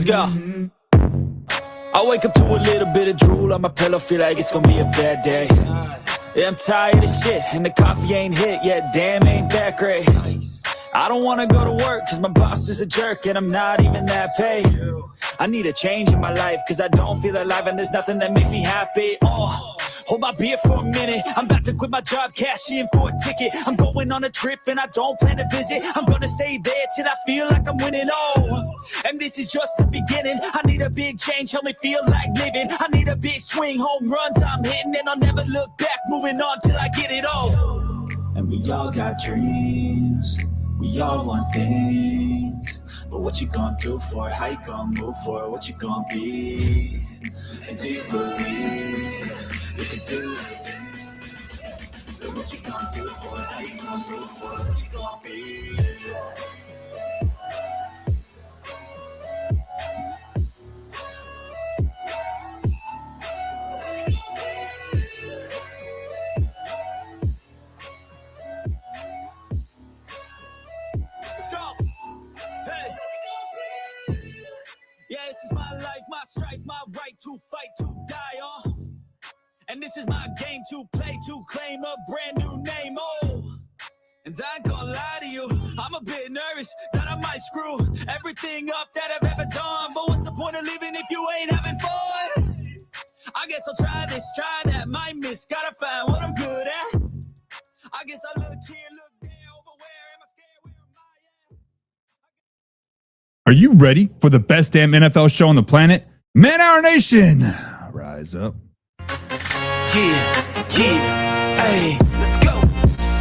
Let's go. I wake up to a little bit of drool on my pillow, feel like it's gonna be a bad day. Yeah, I'm tired of shit, and the coffee ain't hit yet, damn, ain't that great. I don't wanna go to work, cause my boss is a jerk, and I'm not even that paid. I need a change in my life, cause I don't feel alive, and there's nothing that makes me happy. Hold my beer for a minute, I'm about to quit my job, cash in for a ticket. I'm going on a trip, and I don't plan to visit. I'm gonna stay there till I feel like I'm winning, and this is just the beginning. I need a big change, help me feel like living. I need a big swing, home runs I'm hitting, and I'll never look back, moving on till I get it all. And we all got dreams, we all want things, but what you gonna do for it? How you gonna move for it? What you gonna be? And do you believe you can do anything? But what you gonna do for it? How you gonna move for it? What you gonna be? This is my life, my strife, my right to fight, to die, and this is my game to play, to claim a brand new name, and I ain't gonna lie to you, I'm a bit nervous that I might screw everything up that I've ever done, but what's the point of living if you ain't having fun? I guess I'll try this, try that, might miss, gotta find what I'm good at. I guess I look here, look there, over where am I scared, where am I at? Are you ready for the best damn NFL show on the planet? Man Hour Nation, rise up. Yeah, hey, let's go.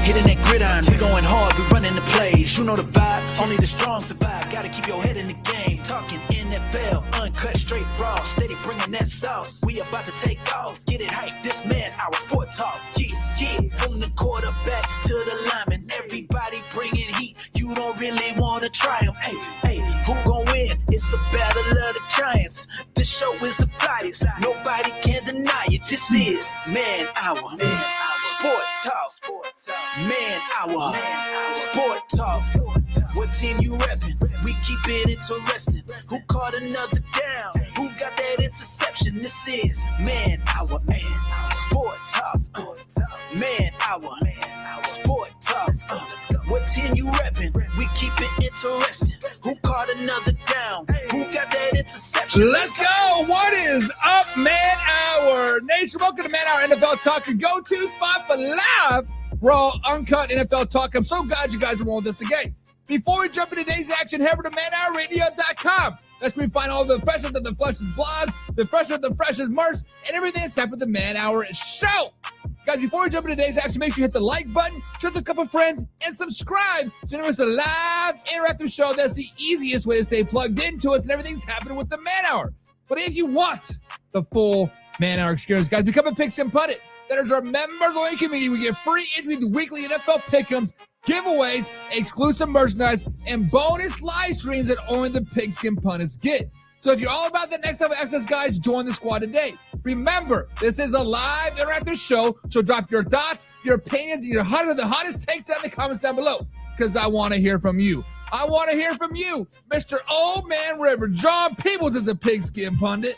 Hitting that gridiron, we going hard, we running the plays. You know the vibe, only the strong survive. Gotta keep your head in the game. Talking NFL, uncut, straight raw. Steady bringing that sauce. We about to take off, get it hyped. This man, our sport talk. Yeah, from the quarterback to the lineman, everybody bringing heat. You don't really want to try them. Hey, who gon' win? It's a battle of the giants. This show is the flyest. Nobody can deny it. This is Man Hour. Sport Talk. Man Hour. Sport Talk. What team you reppin'? We keep it interesting. Who caught another down? Who got that interception? This is Man Hour. Sport Talk. Man Hour. Sport Talk. What team you reppin'? We keep it interesting. Who caught another down? Who got that interception? Let's go. What is up, Man Hour Nation? Welcome to Man Hour NFL Talk, your go-to spot for live, raw, uncut NFL talk. I'm so glad you guys are rolling with us again. Before we jump into today's action, head over to manhourradio.com. That's where we find all the freshest of the freshest blogs, the freshest of the freshest merch, and everything that's happened with the Man Hour show. Guys, before we jump into today's action, make sure you hit the like button, share with a couple friends, and subscribe so you know it's a live, interactive show. That's the easiest way to stay plugged into us and everything's happening with the Man Hour. But if you want the full Man Hour experience, guys, become a Pigskin Pundit. That is our members-only community. We get free entry to weekly NFL pick'ems, giveaways, exclusive merchandise, and bonus live streams that only the Pigskin Pundits get. So if you're all about the next level access, guys, join the squad today. Remember, this is a live interactive show, so drop your thoughts, your opinions, and the hottest takes down in the comments down below, because I want to hear from you. I want to hear from you. Mr. Old Man River, John Peoples is a Pigskin Pundit.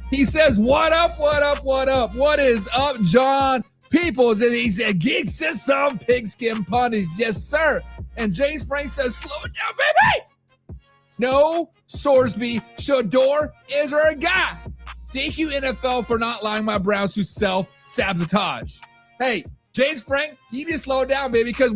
He says, what up, what up, what up? What is up, John Peoples? And he said, gigs to some Pigskin Pundits. Yes, sir. And James Frank says, slow it down, baby. No, Sorsby, Shedeur is our guy. Thank you, NFL, for not allowing my Browns to self-sabotage. Hey, James Frank, you need to slow it down, baby, because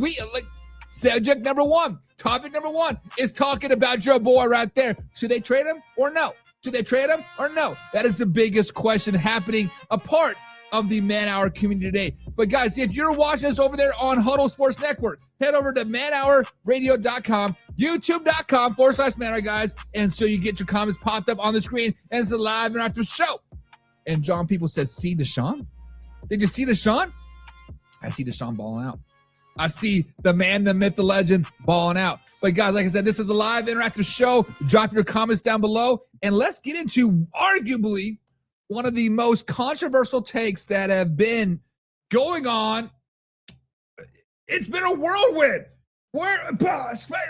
subject number one, topic number one is talking about your boy right there. Should they trade him or no? Should they trade him or no? That is the biggest question happening a part of the Man Hour community today. But guys, if you're watching us over there on Huddle Sports Network, head over to manhourradio.com, youtube.com/Man Hour, guys, and so you get your comments popped up on the screen, and it's a live interactive show. And John People says, see Deshaun? Did you see Deshaun? I see Deshaun balling out. I see the man, the myth, the legend balling out. But guys, like I said, this is a live interactive show. Drop your comments down below, and let's get into arguably one of the most controversial takes that have been going on. It's been a whirlwind.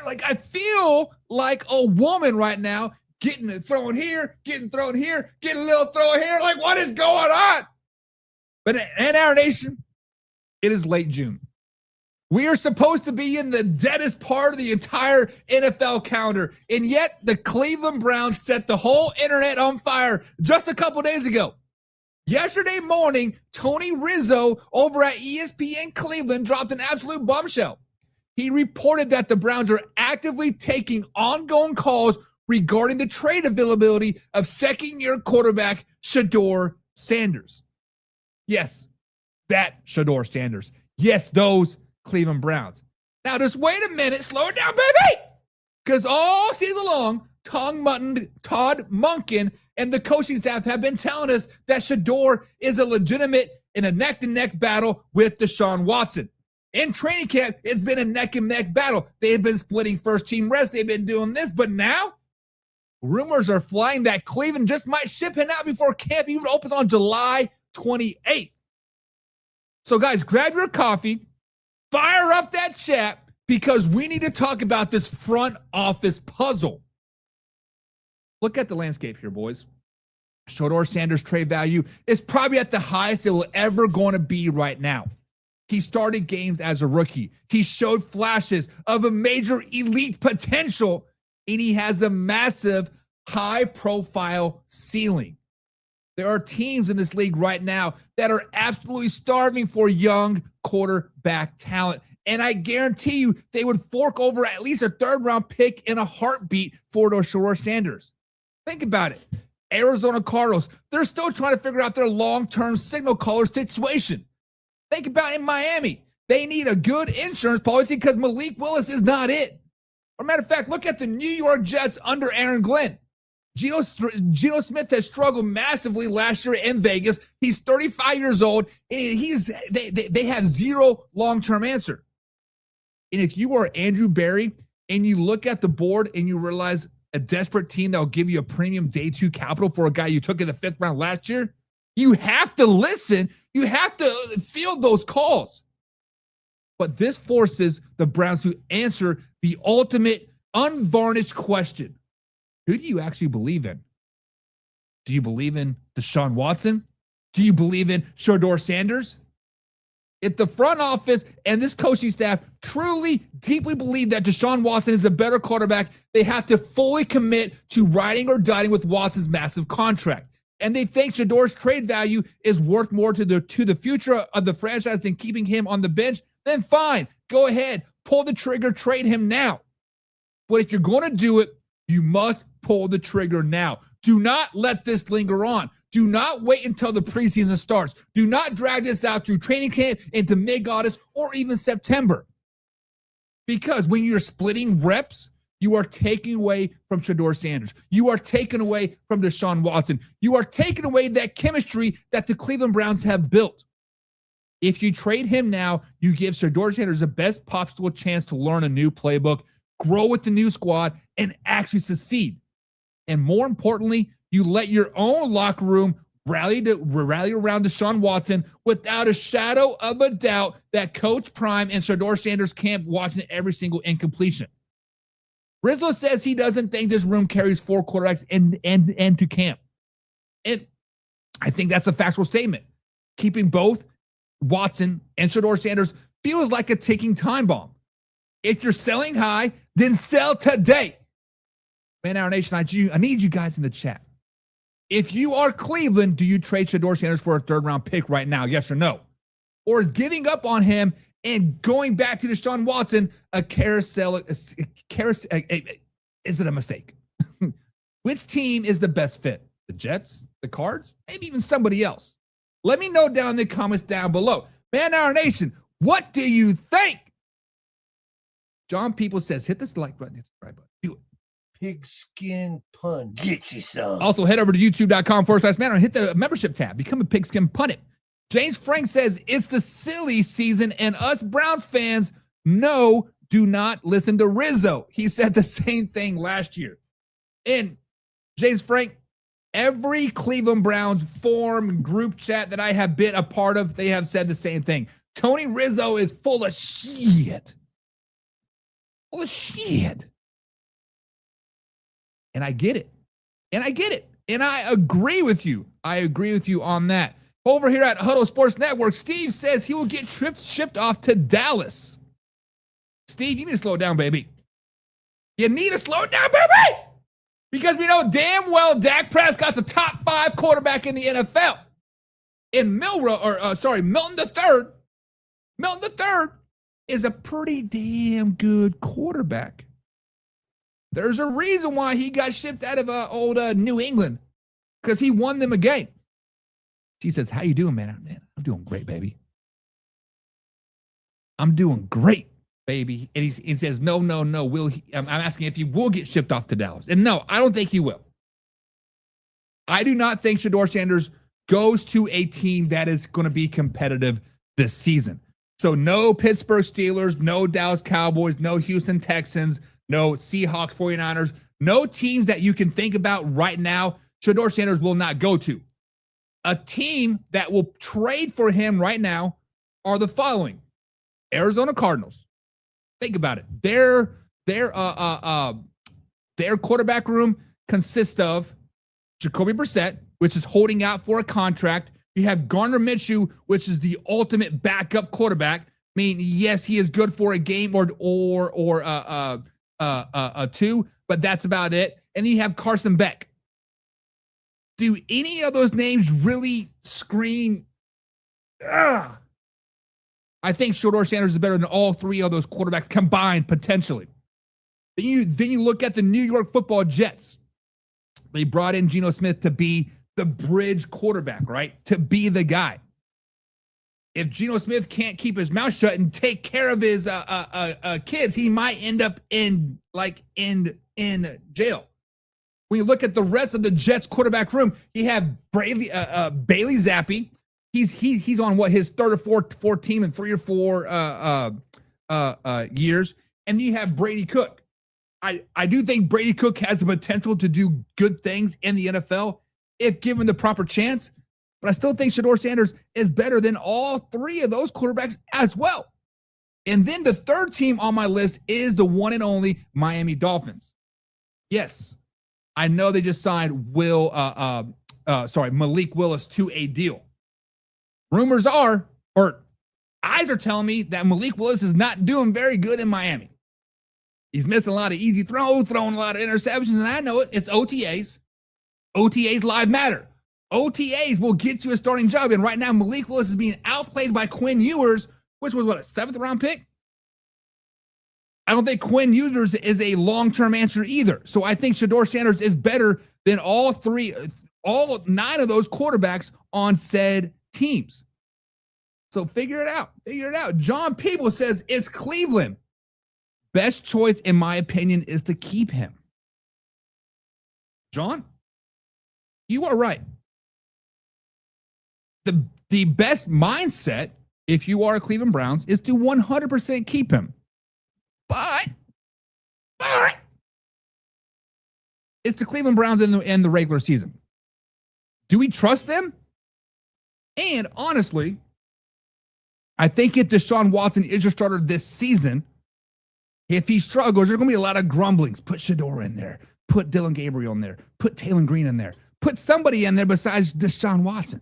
Like, I feel like a woman right now, getting it thrown here, getting thrown here, getting a little throw here. Like, what is going on? But in our nation, it is late June. We are supposed to be in the deadest part of the entire NFL calendar, and yet the Cleveland Browns set the whole internet on fire just a couple days ago. Yesterday morning, Tony Rizzo over at ESPN Cleveland dropped an absolute bombshell. He reported that the Browns are actively taking ongoing calls regarding the trade availability of second-year quarterback Shedeur Sanders. Yes, that Shedeur Sanders. Yes, those Cleveland Browns. Now, just wait a minute. Slow it down, baby. Because all season long, Todd Monken and the coaching staff have been telling us that Shedeur is a legitimate in a neck-to-neck battle with Deshaun Watson. In training camp, it's been a neck-and-neck battle. They've been splitting first-team rests. They've been doing this. But now, rumors are flying that Cleveland just might ship him out before camp even opens on July 28th. So, guys, grab your coffee. Fire up that chat, because we need to talk about this front office puzzle. Look at the landscape here, boys. Shedeur Sanders' trade value is probably at the highest it will ever going to be right now. He started games as a rookie. He showed flashes of a major elite potential, and he has a massive high-profile ceiling. There are teams in this league right now that are absolutely starving for young quarterback talent. And I guarantee you they would fork over at least a third-round pick in a heartbeat for Shedeur Sanders. Think about it. Arizona Cardinals, they're still trying to figure out their long-term signal caller situation. Think about in Miami. They need a good insurance policy because Malik Willis is not it. Or matter of fact, look at the New York Jets under Aaron Glenn. Geno Smith has struggled massively last year in Vegas. He's 35 years old, and they have zero long-term answer. And if you are Andrew Berry and you look at the board and you realize a desperate team that will give you a premium day two capital for a guy you took in the 5th round last year, you have to listen. You have to field those calls. But this forces the Browns to answer the ultimate unvarnished question. Who do you actually believe in? Do you believe in Deshaun Watson? Do you believe in Shedeur Sanders? If the front office and this coaching staff truly, deeply believe that Deshaun Watson is a better quarterback, they have to fully commit to riding or dying with Watson's massive contract. And they think Shedeur's trade value is worth more to the future of the franchise than keeping him on the bench, then fine. Go ahead. Pull the trigger. Trade him now. But if you're going to do it, you must pull the trigger now. Do not let this linger on. Do not wait until the preseason starts. Do not drag this out through training camp into mid-August or even September. Because when you're splitting reps, you are taking away from Shedeur Sanders. You are taking away from Deshaun Watson. You are taking away that chemistry that the Cleveland Browns have built. If you trade him now, you give Shedeur Sanders the best possible chance to learn a new playbook, grow with the new squad, and actually succeed. And more importantly, you let your own locker room rally around Deshaun Watson without a shadow of a doubt that Coach Prime and Shedeur Sanders camp watching every single incompletion. Rizzo says he doesn't think this room carries 4 quarterbacks end to camp. And I think that's a factual statement. Keeping both Watson and Shedeur Sanders feels like a ticking time bomb. If you're selling high, then sell today. Man, our nation, I need you guys in the chat. If you are Cleveland, do you trade Shedeur Sanders for a 3rd-round pick right now? Yes or no? Or is giving up on him and going back to Deshaun Watson a carousel? Is it a mistake? Which team is the best fit? The Jets? The Cards? Maybe even somebody else? Let me know down in the comments down below. Man, our nation, what do you think? John People says, hit this like button, hit the subscribe button. Do it. Pigskin pun. Get you some. Also, head over to youtube.com/man and hit the membership tab. Become a Pigskin Pundit. James Frank says, it's the silly season, and us Browns fans, no, do not listen to Rizzo. He said the same thing last year. And James Frank, every Cleveland Browns forum group chat that I have been a part of, they have said the same thing. Tony Rizzo is full of shit. Holy shit. And I get it. And I agree with you. On that. Over here at Huddle Sports Network, Steve says he will get shipped off to Dallas. Steve, you need to slow down, baby. You need to slow down, baby! Because we know damn well Dak Prescott's a top 5 quarterback in the NFL. And Milton III. Milton III is a pretty damn good quarterback. There's a reason why he got shipped out of old New England, because he won them a game. She says, "How you doing, man? I'm doing great, baby. I'm doing great, baby." And he says, "No. Will he?" I'm asking if he will get shipped off to Dallas, and no, I don't think he will. I do not think Shedeur Sanders goes to a team that is going to be competitive this season. So no Pittsburgh Steelers, no Dallas Cowboys, no Houston Texans, no Seahawks, 49ers, no teams that you can think about right now Shedeur Sanders will not go to. A team that will trade for him right now are the following. Arizona Cardinals. Think about it. Their quarterback room consists of Jacoby Brissett, which is holding out for a contract. You have Gardner Minshew, which is the ultimate backup quarterback. I mean, yes, he is good for a game or two, but that's about it. And then you have Carson Beck. Do any of those names really scream? I think Shedeur Sanders is better than all 3 of those quarterbacks combined, potentially. Then you look at the New York Football Jets. They brought in Geno Smith to be the bridge quarterback, right? To be the guy. If Geno Smith can't keep his mouth shut and take care of his kids, he might end up in jail. When you look at the rest of the Jets quarterback room, you have Bailey Zappi. He's on his third or fourth team in 3 or 4 years, and you have Brady Cook. I do think Brady Cook has the potential to do good things in the NFL if given the proper chance, but I still think Shedeur Sanders is better than all 3 of those quarterbacks as well. And then the third team on my list is the one and only Miami Dolphins. Yes, I know they just signed Malik Willis to a deal. Rumors are, or eyes are telling me that Malik Willis is not doing very good in Miami. He's missing a lot of easy throws, throwing a lot of interceptions, and I know it. It's OTAs. OTAs live matter. OTAs will get you a starting job, and right now Malik Willis is being outplayed by Quinn Ewers, which was a 7th-round pick? I don't think Quinn Ewers is a long-term answer either. So I think Shedeur Sanders is better than all 9 of those quarterbacks on said teams. So figure it out. John Peeble says it's Cleveland. Best choice, in my opinion, is to keep him. John, you are right. The best mindset, if you are a Cleveland Browns, is to 100% keep him. But it's the Cleveland Browns in the regular season. Do we trust them? And honestly, I think if Deshaun Watson is your starter this season, if he struggles, there's going to be a lot of grumblings. Put Shedeur in there. Put Dylan Gabriel in there. Put Taylor Green in there. Put somebody in there besides Deshaun Watson.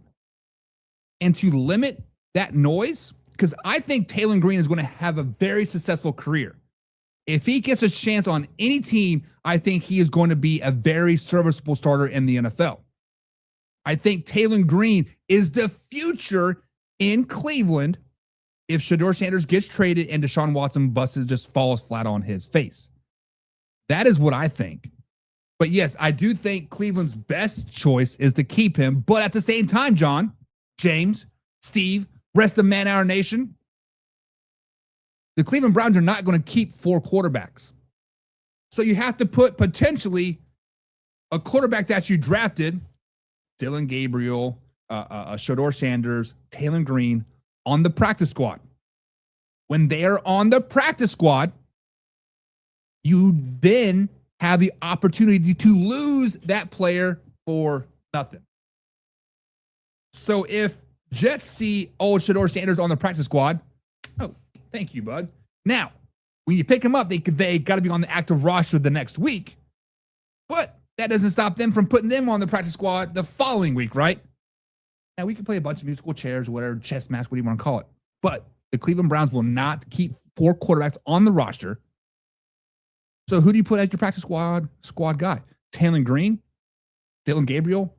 And to limit that noise, because I think Taylor Green is going to have a very successful career. If he gets a chance on any team, I think he is going to be a very serviceable starter in the NFL. I think Taylor Green is the future in Cleveland if Shedeur Sanders gets traded and Deshaun Watson just falls flat on his face. That is what I think. But yes, I do think Cleveland's best choice is to keep him. But at the same time, John, James, Steve, rest of Man Hour Nation, the Cleveland Browns are not going to keep 4 quarterbacks. So you have to put potentially a quarterback that you drafted, Dylan Gabriel, Shedeur Sanders, Taylor Green, on the practice squad. When they are on the practice squad, you then have the opportunity to lose that player for nothing. So if Jets see old Shedeur Sanders on the practice squad, oh, thank you, bud. Now, When you pick them up, they got to be on the active roster the next week. But that doesn't stop them from putting them on the practice squad the following week, right? Now, we can play a bunch of musical chairs, whatever, chess match, what do you want to call it. But the Cleveland Browns will not keep 4 quarterbacks on the roster. So who do you put as your practice squad guy? Taylor Green, Dylan Gabriel,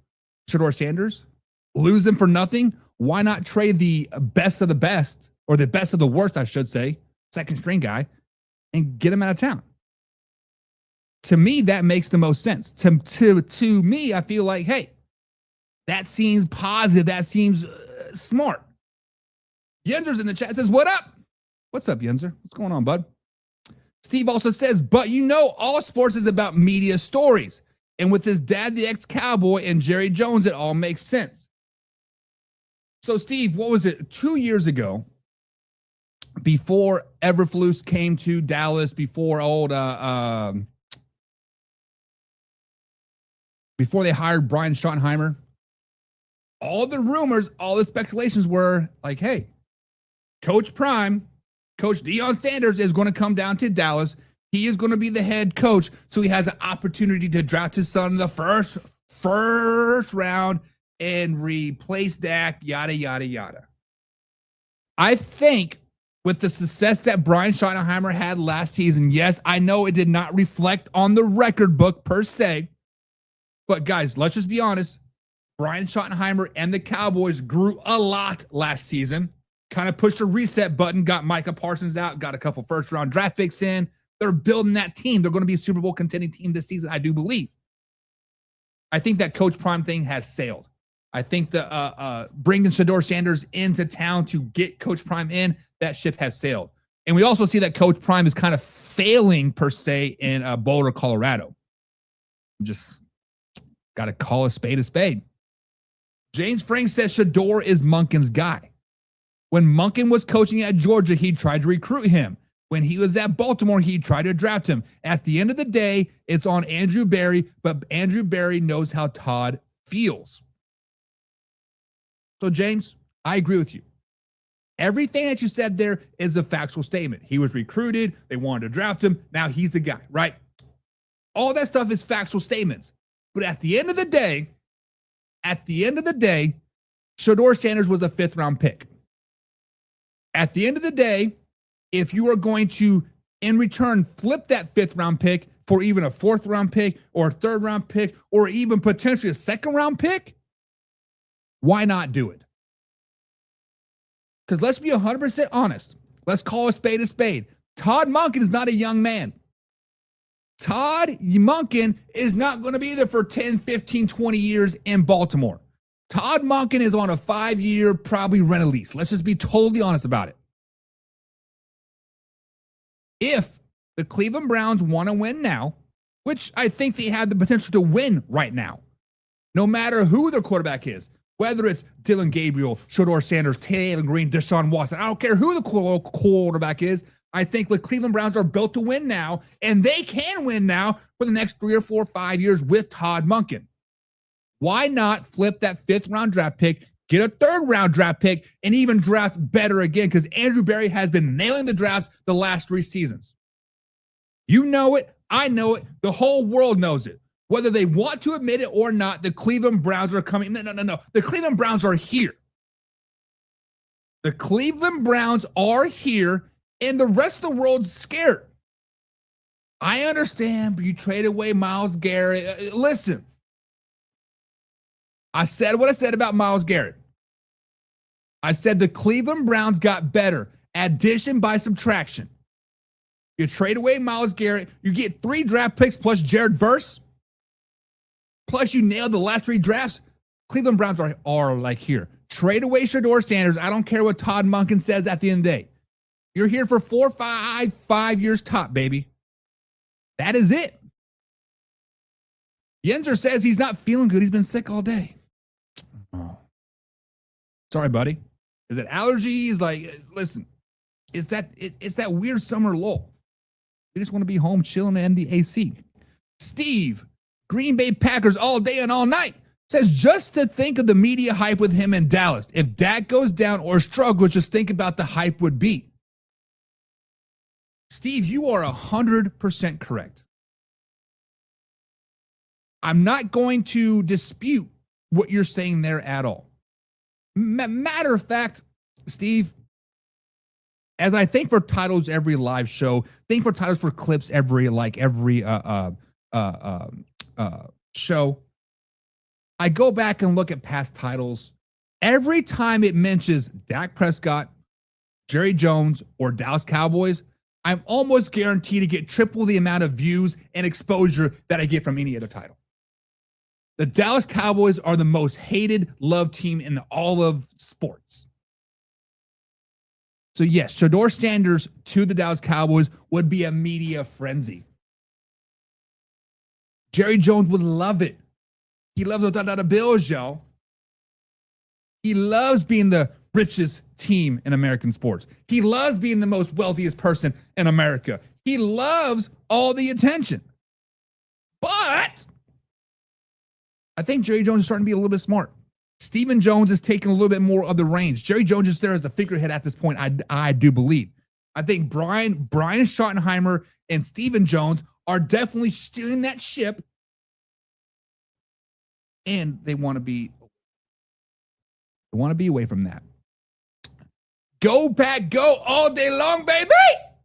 Shedeur Sanders? Lose them for nothing? Why not trade the best of the best, or the best of the worst, I should say, second string guy, and get him out of town? To me, that makes the most sense. To me, I feel like, hey, that seems positive. That seems smart. Yenser's in the chat, says, what up? What's up, Yenser? What's going on, bud? Steve also says, but you know, all sports is about media stories. And with his dad, the ex-Cowboy, and Jerry Jones, it all makes sense. So, Steve, what was it? 2 years ago, before Eberflus came to Dallas, before they hired Brian Schottenheimer, all the rumors, all the speculations were like, hey, Coach Prime, Coach Deion Sanders is going to come down to Dallas. He is going to be the head coach, so he has an opportunity to draft his son in the first round and replace Dak, yada, yada, yada. I think with the success that Brian Schottenheimer had last season, yes, I know it did not reflect on the record book per se, but guys, let's just be honest. Brian Schottenheimer and the Cowboys grew a lot last season, kind of pushed a reset button, got Micah Parsons out, got a couple first-round draft picks in. They're building that team. They're going to be a Super Bowl contending team this season, I do believe. I think that Coach Prime thing has sailed. I think the bringing Shedeur Sanders into town to get Coach Prime in, that ship has sailed. And we also see that Coach Prime is kind of failing, per se, in Boulder, Colorado. Just got to call a spade a spade. James Frank says Shedeur is Monken's guy. When Monken was coaching at Georgia, he tried to recruit him. When he was at Baltimore, he tried to draft him. At the end of the day, it's on Andrew Berry, but Andrew Berry knows how Todd feels. So, James, I agree with you. Everything that you said there is a factual statement. He was recruited. They wanted to draft him. Now he's the guy, right? All that stuff is factual statements. But at the end of the day, Shedeur Sanders was a 5th-round pick. At the end of the day, if you are going to, in return, flip that 5th-round pick for even a 4th-round pick or a 3rd-round pick or even potentially a 2nd-round pick, why not do it? Because let's be 100% honest. Let's call a spade a spade. Todd Monken is not a young man. Todd Monken is not going to be there for 10, 15, 20 years in Baltimore. Todd Monken is on a 5-year, probably rent-a-lease. Let's just be totally honest about it. If the Cleveland Browns want to win now, which I think they have the potential to win right now, no matter who their quarterback is, whether it's Dylan Gabriel, Shedeur Sanders, Taylor Green, Deshaun Watson, I don't care who the quarterback is, I think the Cleveland Browns are built to win now, and they can win now for the next 3 or 4 or 5 years with Todd Monken. Why not flip that 5th-round draft pick, get a 3rd-round draft pick, and even draft better again? Because Andrew Berry has been nailing the drafts the last 3 seasons. You know it. I know it. The whole world knows it. Whether they want to admit it or not, the Cleveland Browns are coming. No. The Cleveland Browns are here. The Cleveland Browns are here, and the rest of the world's scared. I understand, but you trade away Myles Garrett. Listen. I said what I said about Myles Garrett. I said the Cleveland Browns got better. Addition by subtraction. You trade away Myles Garrett. You get 3 draft picks plus Jared Verse. Plus you nailed the last 3 drafts. Cleveland Browns are like here. Trade away Shedeur Sanders. I don't care what Todd Monken says at the end of the day. You're here for 4, 5 years top, baby. That is it. Yenser says he's not feeling good. He's been sick all day. Oh. Sorry, buddy. Is it allergies? Like, listen, it's that weird summer lull. We just want to be home chilling in the AC. Steve, Green Bay Packers all day and all night, says just to think of the media hype with him in Dallas. If Dak goes down or struggles, just think about the hype would be. Steve, you are 100% correct. I'm not going to dispute what you're saying there at all. Matter of fact, Steve, as I think for titles every live show, think for titles for clips every show, I go back and look at past titles. Every time it mentions Dak Prescott, Jerry Jones, or Dallas Cowboys, I'm almost guaranteed to get triple the amount of views and exposure that I get from any other title. The Dallas Cowboys are the most hated, loved team in all of sports. So yes, Shedeur Sanders to the Dallas Cowboys would be a media frenzy. Jerry Jones would love it. He loves those dollar bills, yo. He loves being the richest team in American sports. He loves being the most wealthiest person in America. He loves all the attention. But I think Jerry Jones is starting to be a little bit smart. Stephen Jones is taking a little bit more of the reins. Jerry Jones is there as a figurehead at this point, I do believe. I think Brian Schottenheimer and Stephen Jones are definitely steering that ship, and they want to be away from that. Go back, go all day long, baby.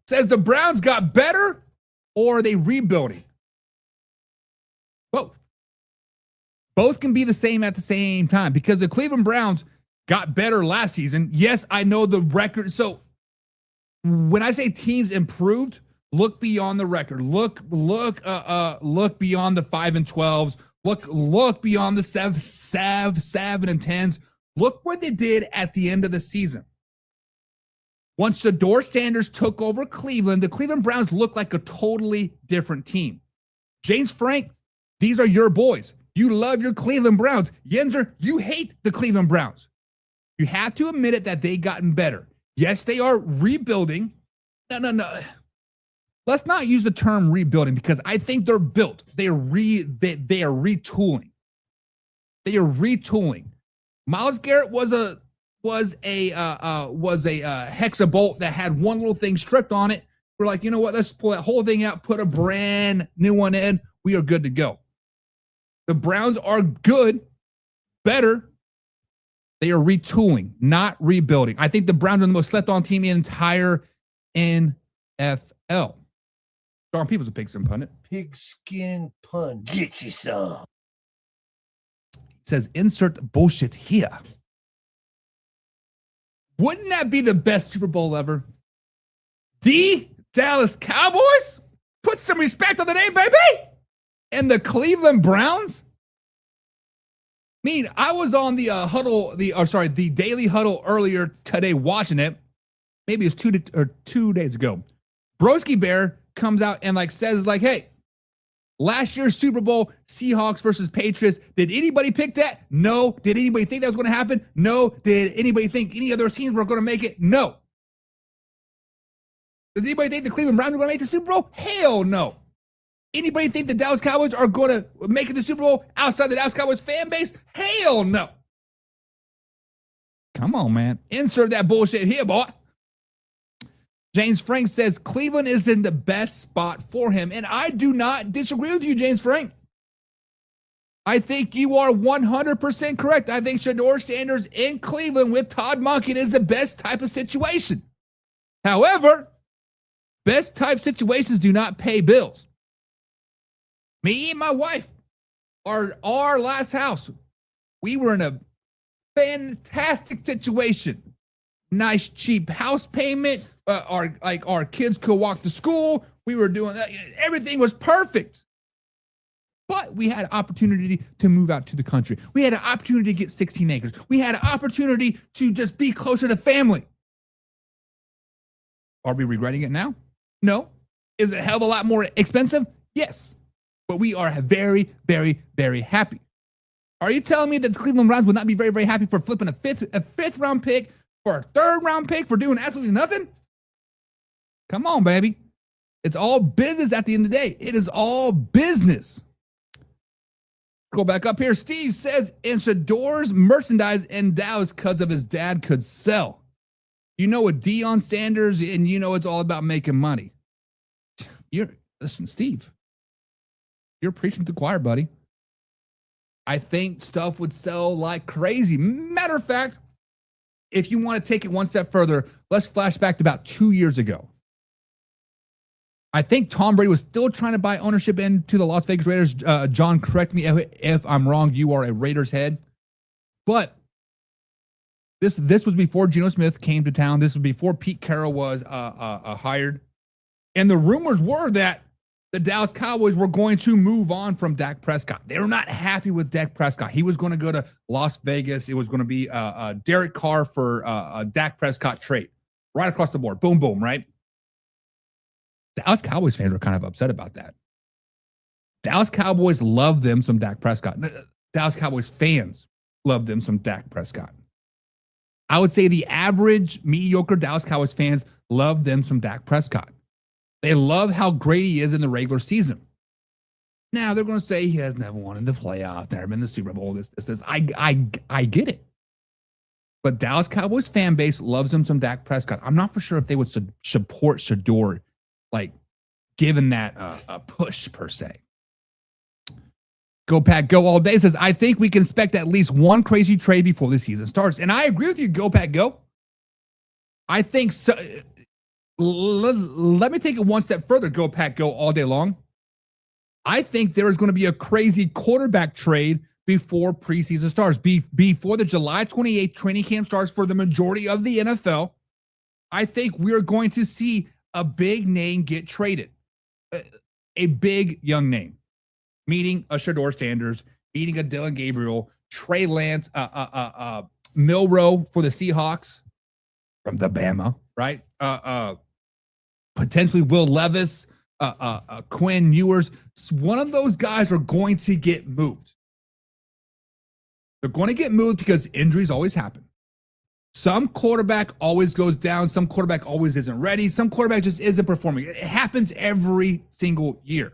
Says the Browns got better, or are they rebuilding? Both. Both can be the same at the same time, because the Cleveland Browns got better last season. Yes, I know the record. So when I say teams improved, look beyond the record. Look beyond the 5-12s. Look beyond the 7-10s. Look what they did at the end of the season. Once Shedeur Sanders took over Cleveland, the Cleveland Browns looked like a totally different team. James Frank, these are your boys. You love your Cleveland Browns. Yenzer, you hate the Cleveland Browns. You have to admit it that they gotten better. Yes, they are rebuilding. No. Let's not use the term rebuilding, because I think they're built. They are retooling. They are retooling. Myles Garrett was a hexabolt that had one little thing stripped on it. We're like, you know what? Let's pull that whole thing out, put a brand new one in. We are good to go. The Browns are good, better. They are retooling, not rebuilding. I think the Browns are the most slept-on team in the entire NFL. Darn People's a pigskin pundit. Pigskin pun. Get you some. It says, insert bullshit here. Wouldn't that be the best Super Bowl ever? The Dallas Cowboys? Put some respect on the name, baby! And the Cleveland Browns? I mean, I was on the the Daily Huddle earlier today watching it. Maybe it was 2 days ago. Broski Bear comes out and says, hey, last year's Super Bowl, Seahawks versus Patriots, did anybody pick that? No. Did anybody think that was going to happen? No. Did anybody think any other teams were going to make it? No. Does anybody think the Cleveland Browns are going to make the Super Bowl? Hell no. Anybody think the Dallas Cowboys are going to make it the Super Bowl outside the Dallas Cowboys fan base? Hell no. Come on, man. Insert that bullshit here, boy. James Frank says Cleveland is in the best spot for him, and I do not disagree with you, James Frank. I think you are 100% correct. I think Shedeur Sanders in Cleveland with Todd Monken is the best type of situation. However, best type situations do not pay bills. Me and my wife, our last house, we were in a fantastic situation. Nice, cheap house payment. Our kids could walk to school. We were doing that. Everything was perfect. But we had an opportunity to move out to the country. We had an opportunity to get 16 acres. We had an opportunity to just be closer to family. Are we regretting it now? No. Is it a hell of a lot more expensive? Yes. But we are very, very, very happy. Are you telling me that the Cleveland Browns would not be very, very happy for flipping a fifth round pick for a third round pick for doing absolutely nothing? Come on, baby. It's all business at the end of the day. It is all business. Go back up here. Steve says, and Shedeur's merchandise in Dallas because of his dad could sell. You know, with Deion Sanders, and you know it's all about making money. listen, Steve, you're preaching to the choir, buddy. I think stuff would sell like crazy. Matter of fact, if you want to take it one step further, let's flash back to about 2 years ago. I think Tom Brady was still trying to buy ownership into the Las Vegas Raiders. John, correct me if I'm wrong. You are a Raiders head. But this was before Geno Smith came to town. This was before Pete Carroll was hired. And the rumors were that the Dallas Cowboys were going to move on from Dak Prescott. They were not happy with Dak Prescott. He was going to go to Las Vegas. It was going to be Derek Carr for a Dak Prescott trade. Right across the board. Boom, boom, right? Dallas Cowboys fans were kind of upset about that. Dallas Cowboys love them some Dak Prescott. Dallas Cowboys fans love them some Dak Prescott. I would say the average mediocre Dallas Cowboys fans love them some Dak Prescott. They love how great he is in the regular season. Now they're going to say he has never won in the playoffs, never been in the Super Bowl. This. I get it. But Dallas Cowboys fan base loves him some Dak Prescott. I'm not for sure if they would support Shedeur, like given that a push per se. Go Pack Go all day says, I think we can expect at least one crazy trade before the season starts. And I agree with you, Go Pack Go. I think so. Let me take it one step further, Go Pack Go all day long. I think there is going to be a crazy quarterback trade before preseason starts. Before the July 28th training camp starts for the majority of the NFL, I think we're going to see a big name get traded. A big young name. Meaning a Shedeur Sanders, meaning a Dylan Gabriel, Trey Lance, Milroe for the Seahawks from the Bama, right? Potentially Will Levis, Quinn Ewers. One of those guys are going to get moved. They're going to get moved because injuries always happen. Some quarterback always goes down. Some quarterback always isn't ready. Some quarterback just isn't performing. It happens every single year.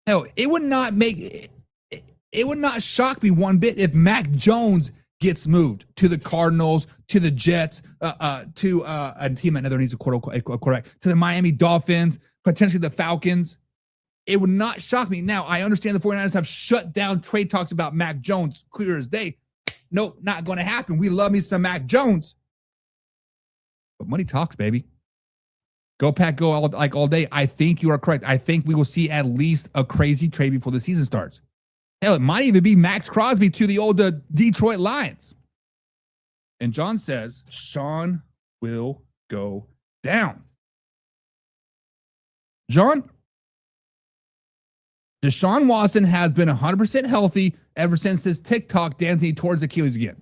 Hell, it would not shock me one bit if Mac Jones gets moved to the Cardinals, to the Jets, to a team that never needs a quarterback, to the Miami Dolphins, potentially the Falcons. It would not shock me. Now, I understand the 49ers have shut down trade talks about Mac Jones clear as day. Nope, not going to happen. We love me some Mac Jones. But money talks, baby. Go Pack Go all day. I think you are correct. I think we will see at least a crazy trade before the season starts. Hell, it might even be Max Crosby to the old Detroit Lions. And John says, Sean will go down. John, Deshaun Watson has been 100% healthy ever since his TikTok dancing towards Achilles again.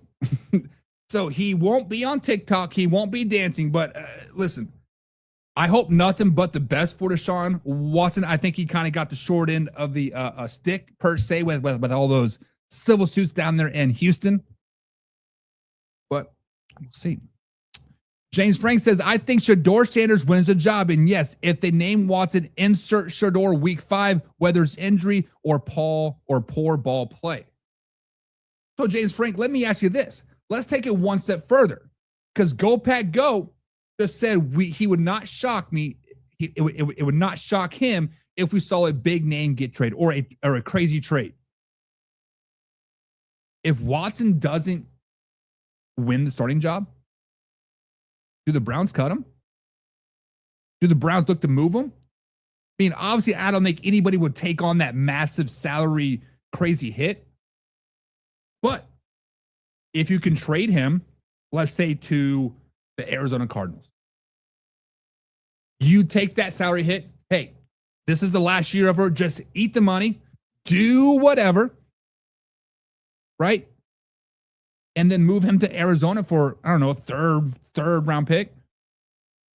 So he won't be on TikTok. He won't be dancing. But listen, I hope nothing but the best for Deshaun Watson. I think he kind of got the short end of the stick, per se, with all those civil suits down there in Houston. But we'll see. James Frank says, I think Shedeur Sanders wins the job. And yes, if they name Watson, insert Shedeur week 5, whether it's injury or poor ball play. So, James Frank, let me ask you this. Let's take it one step further. Because Go Pack Go just said he would not shock me. It would not shock him if we saw a big name get traded or a crazy trade. If Watson doesn't win the starting job, do the Browns cut him? Do the Browns look to move him? I mean, obviously, I don't think anybody would take on that massive salary crazy hit. But if you can trade him, let's say to the Arizona Cardinals, you take that salary hit. Hey, this is the last year of her. Just eat the money, do whatever, right? And then move him to Arizona for, I don't know, a third round pick.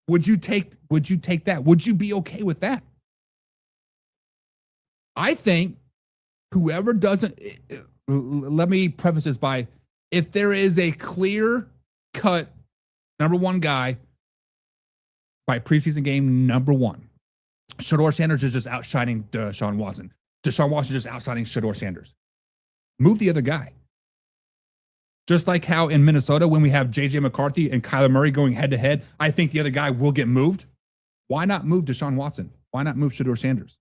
Would you take that? Would you be okay with that? I think whoever doesn't, let me preface this by, if there is a clear cut number one guy by preseason game number 1, Shedeur Sanders is just outshining Deshaun Watson. Deshaun Watson is just outshining Shedeur Sanders. Move the other guy. Just like how in Minnesota, when we have J.J. McCarthy and Kyler Murray going head-to-head, I think the other guy will get moved. Why not move Deshaun Watson? Why not move Shedeur Sanders?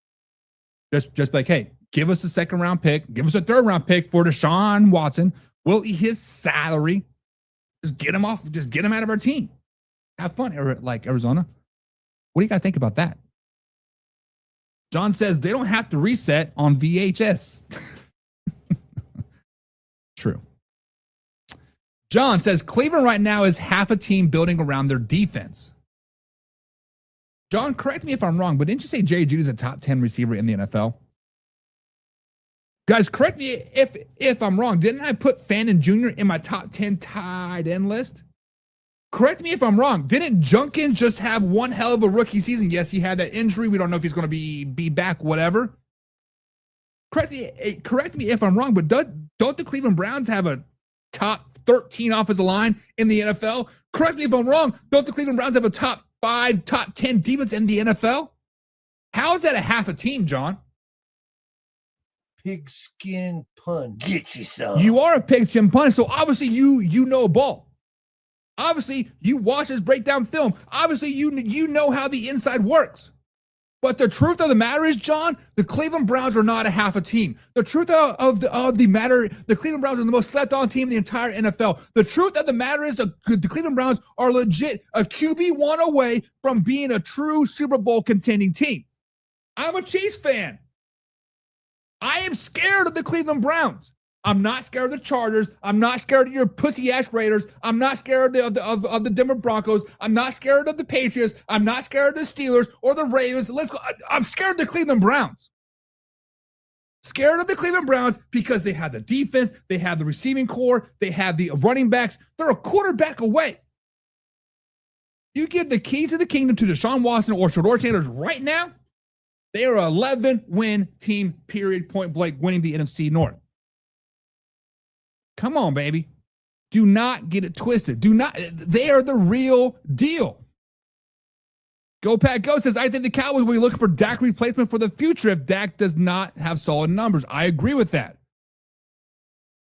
Just like, hey, give us a second round pick, give us a third round pick for Deshaun Watson. We'll eat his salary. Just get him off. Just get him out of our team. Have fun, like Arizona. What do you guys think about that? John says they don't have to reset on VHS. True. John says Cleveland right now is half a team building around their defense. John, correct me if I'm wrong, but didn't you say Jerry Jeudy is a top 10 receiver in the NFL? Guys, correct me if I'm wrong. Didn't I put Fannin Jr. in my top 10 tight end list? Correct me if I'm wrong. Didn't Junkins just have one hell of a rookie season? Yes, he had that injury. We don't know if he's going to be back, whatever. Correct me if I'm wrong, but don't the Cleveland Browns have a top 13 offensive line in the NFL? Correct me if I'm wrong. Don't the Cleveland Browns have a top 5, top 10 defense in the NFL? How is that a half a team, John? Pigskin pun. Get you some. You are a pigskin pun, so obviously you know ball. Obviously, you watch us break down film. Obviously, you know how the inside works. But the truth of the matter is, John, the Cleveland Browns are not a half a team. The truth of the matter, the Cleveland Browns are the most slept-on team in the entire NFL. The truth of the matter is the Cleveland Browns are legit a QB1 away from being a true Super Bowl contending team. I'm a Chiefs fan. I am scared of the Cleveland Browns. I'm not scared of the Chargers. I'm not scared of your pussy-ass Raiders. I'm not scared of the Denver Broncos. I'm not scared of the Patriots. I'm not scared of the Steelers or the Ravens. Let's go. I'm scared of the Cleveland Browns. Scared of the Cleveland Browns because they have the defense, they have the receiving core, they have the running backs. They're a quarterback away. You give the keys to the kingdom to Deshaun Watson or Shedeur Sanders right now, they are an 11-win team, period, point blank, winning the NFC North. Come on, baby. Do not get it twisted. They are the real deal. Go Pack Go says, I think the Cowboys will be looking for Dak replacement for the future if Dak does not have solid numbers. I agree with that.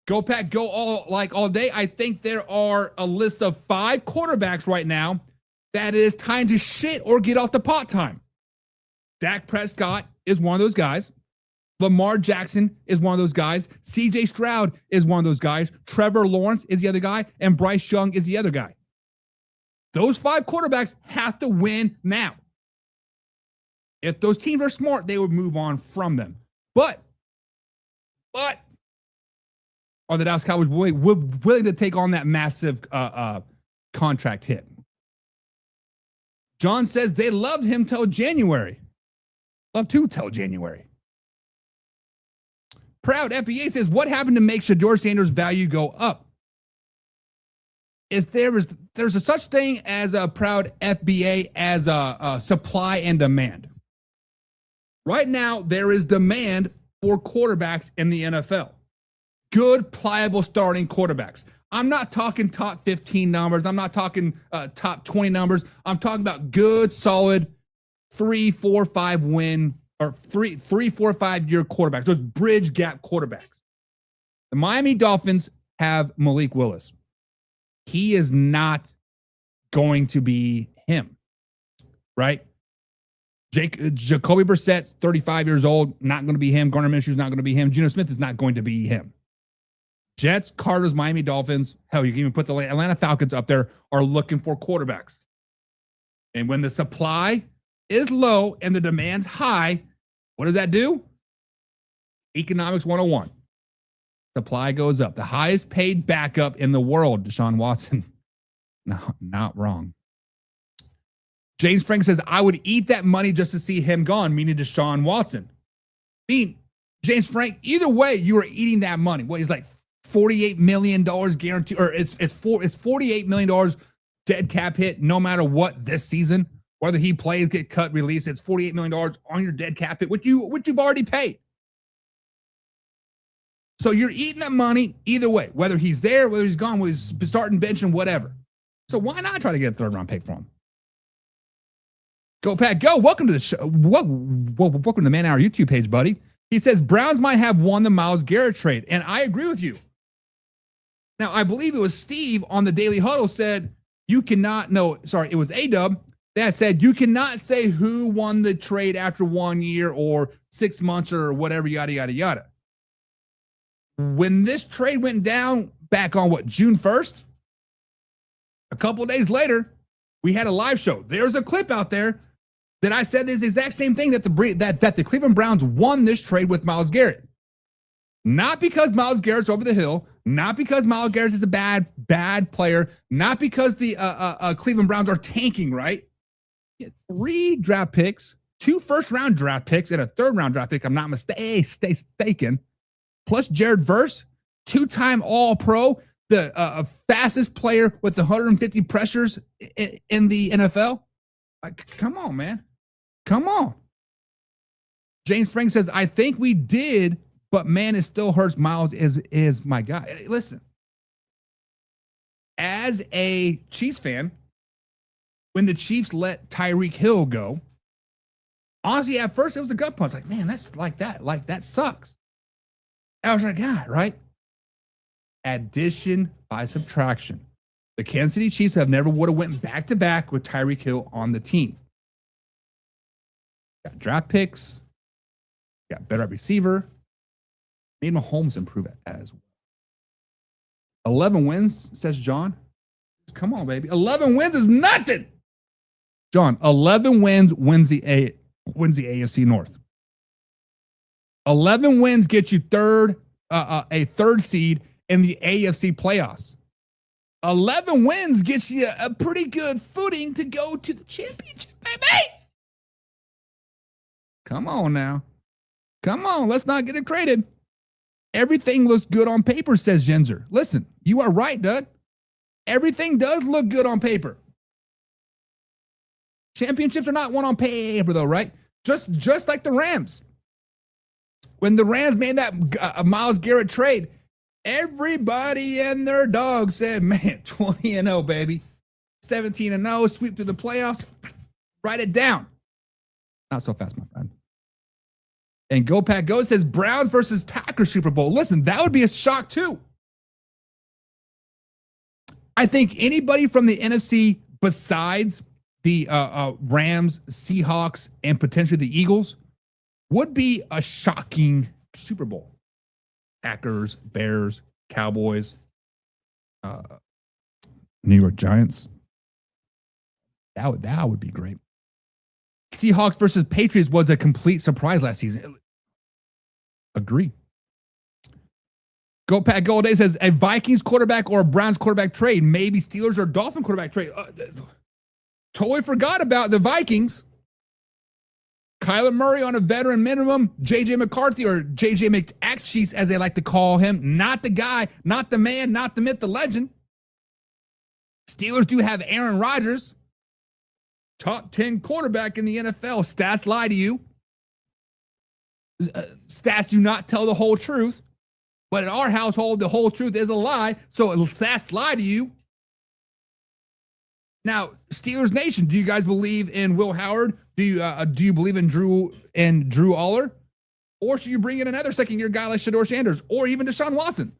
Go Pack Go all day. I think there are a list of 5 quarterbacks right now that is time to shit or get off the pot time. Dak Prescott is one of those guys. Lamar Jackson is one of those guys. CJ Stroud is one of those guys. Trevor Lawrence is the other guy. And Bryce Young is the other guy. Those 5 quarterbacks have to win now. If those teams are smart, they would move on from them. But are the Dallas Cowboys willing to take on that massive contract hit? John says they loved him till January. Love to till January. Proud FBA says, what happened to make Shedeur Sanders' value go up? There's a such thing as a Proud FBA as a supply and demand. Right now, there is demand for quarterbacks in the NFL. Good, pliable starting quarterbacks. I'm not talking top 15 numbers. I'm not talking top 20 numbers. I'm talking about good, solid 3, 4, 5 win or 3, 4, 5 year quarterbacks. Those bridge gap quarterbacks. The Miami Dolphins have Malik Willis. He is not going to be him, right? Jacoby Brissett's 35 years old, not going to be him. Gardner Minshew's not going to be him. Geno Smith is not going to be him. Jets, Cardinals, Miami Dolphins, hell, you can even put the Atlanta Falcons up there, are looking for quarterbacks. And when the supply is low and the demand's high, what does that do? Economics 101. Supply goes up. The highest paid backup in the world, Deshaun Watson. No, not wrong. James Frank says, I would eat that money just to see him gone, meaning Deshaun Watson. James Frank, either way, you are eating that money. What, he's like $48 million guaranteed, or it's $48 million dead cap hit no matter what this season. Whether he plays, get cut, release, it's $48 million on your dead cap hit, which you've already paid. So you're eating that money either way, whether he's there, whether he's gone, whether he's starting benching, whatever. So why not try to get a third round pick for him? Go Pat, go. Welcome to the show. Welcome to the Man Hour YouTube page, buddy. He says Browns might have won the Myles Garrett trade, and I agree with you. Now, I believe it was Steve on the Daily Huddle said you cannot, no, sorry, it was A-Dub That said, you cannot say who won the trade after 1 year or 6 months or whatever, yada, yada, yada. When this trade went down back on June 1st, a couple of days later, we had a live show. There's a clip out there that I said this exact same thing, that the Cleveland Browns won this trade with Myles Garrett. Not because Myles Garrett's over the hill, not because Myles Garrett is a bad player, not because the Cleveland Browns are tanking, right? 3 draft picks, 2 first-round draft picks, and a third-round draft pick, I'm not mistaken, plus Jared Verse, 2-time All-Pro, the fastest player with 150 pressures in the NFL. Like, come on, man. Come on. James Frank says, I think we did, but man, it still hurts. Myles is my guy. Listen, as a Chiefs fan, when the Chiefs let Tyreek Hill go, honestly, at first it was a gut punch. Like, man, that's like that. Like, that sucks. I was like, God, right? Addition by subtraction. The Kansas City Chiefs have never would have went back to back with Tyreek Hill on the team. Got draft picks, got better at receiver, made Mahomes improve as well. 11 wins, says John. Come on, baby. 11 wins is nothing. John, 11 wins the AFC North. 11 wins get you a third seed in the AFC playoffs. 11 wins gets you a pretty good footing to go to the championship, baby. Come on now. Come on. Let's not get it created. Everything looks good on paper, says Jenzer. Listen, you are right, Doug. Everything does look good on paper. Championships are not won on paper, though, right? Just like the Rams. When the Rams made that Myles Garrett trade, everybody and their dog said, man, 20-0, baby. 17-0, sweep through the playoffs. Write it down. Not so fast, my friend. And Go Pack Go says Browns versus Packers Super Bowl. Listen, that would be a shock, too. I think anybody from the NFC besides the Rams, Seahawks, and potentially the Eagles would be a shocking Super Bowl. Packers, Bears, Cowboys, New York Giants. That would be great. Seahawks versus Patriots was a complete surprise last season. Agree. Go Pack Go Day says a Vikings quarterback or a Browns quarterback trade, maybe Steelers or Dolphin quarterback trade. Totally forgot about the Vikings. Kyler Murray on a veteran minimum, JJ McCarthy or JJ McAxcheese, as they like to call him. Not the guy, not the man, not the myth, the legend. Steelers do have Aaron Rodgers, top 10 quarterback in the NFL. Stats lie to you. Stats do not tell the whole truth. But in our household, the whole truth is a lie. So stats lie to you. Now, Steelers Nation, do you guys believe in Will Howard? Do you believe in Drew Aller? Or should you bring in another second-year guy like Shedeur Sanders or even Deshaun Watson?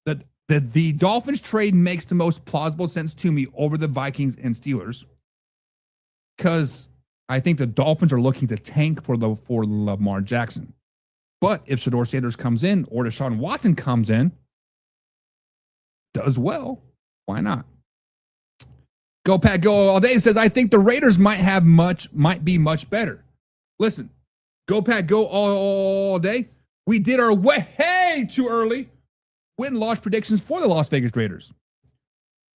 The Dolphins trade makes the most plausible sense to me over the Vikings and Steelers, because I think the Dolphins are looking to tank for Lamar Jackson. But if Shedeur Sanders comes in or Deshaun Watson comes in, does well, why not? Go Pack Go All Day says, I think the Raiders might be much better. Listen, Go Pack Go all day. We did our way too early win-loss predictions for the Las Vegas Raiders.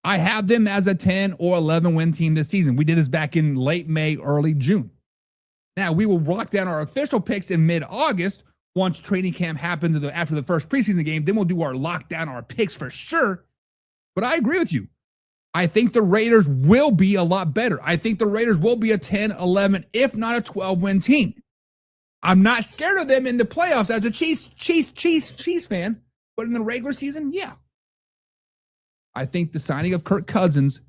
I have them as a 10 or 11 win team this season. We did this back in late May, early June. Now, we will lock down our official picks in mid-August once training camp happens after the first preseason game. Then we'll do our lockdown, our picks for sure. But I agree with you. I think the Raiders will be a lot better. I think the Raiders will be a 10, 11, if not a 12-win team. I'm not scared of them in the playoffs as a Chiefs fan, but in the regular season, yeah. I think the signing of Kirk Cousins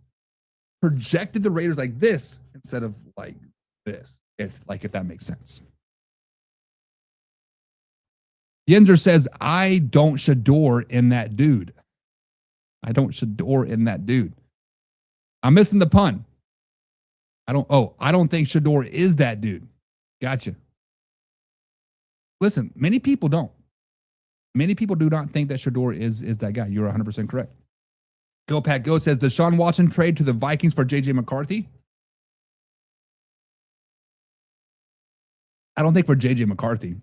projected the Raiders like this instead of like this, if that makes sense. Yenzer says, I don't Shedeur in that dude. I'm missing the pun. I don't think Shedeur is that dude. Gotcha. Listen, many people don't. Many people do not think that Shedeur is that guy. You're 100% correct. Go Pat Go says, Deshaun Watson trade to the Vikings for J.J. McCarthy? I don't think for J.J. McCarthy.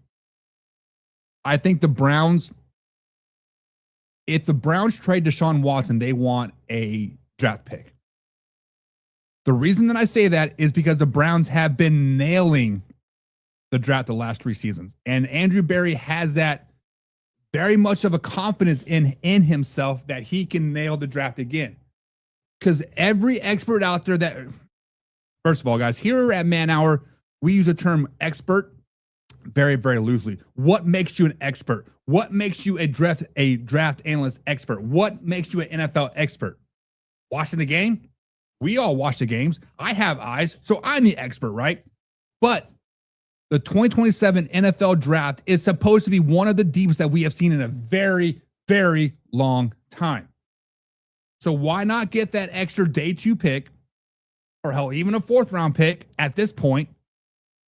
I think the Browns, if the Browns trade Deshaun Watson, they want a draft pick. The reason that I say that is because the Browns have been nailing the draft the last 3 seasons. And Andrew Berry has that very much of a confidence in himself that he can nail the draft again. Because every expert out there that, first of all, guys, here at Man Hour, we use the term expert very, very loosely. What makes you an expert? What makes you a draft analyst expert? What makes you an NFL expert? Watching the game? We all watch the games. I have eyes, so I'm the expert, right? But the 2027 NFL draft is supposed to be one of the deepest that we have seen in a very, very long time. So why not get that extra day 2 pick, or hell, even a 4th round pick at this point?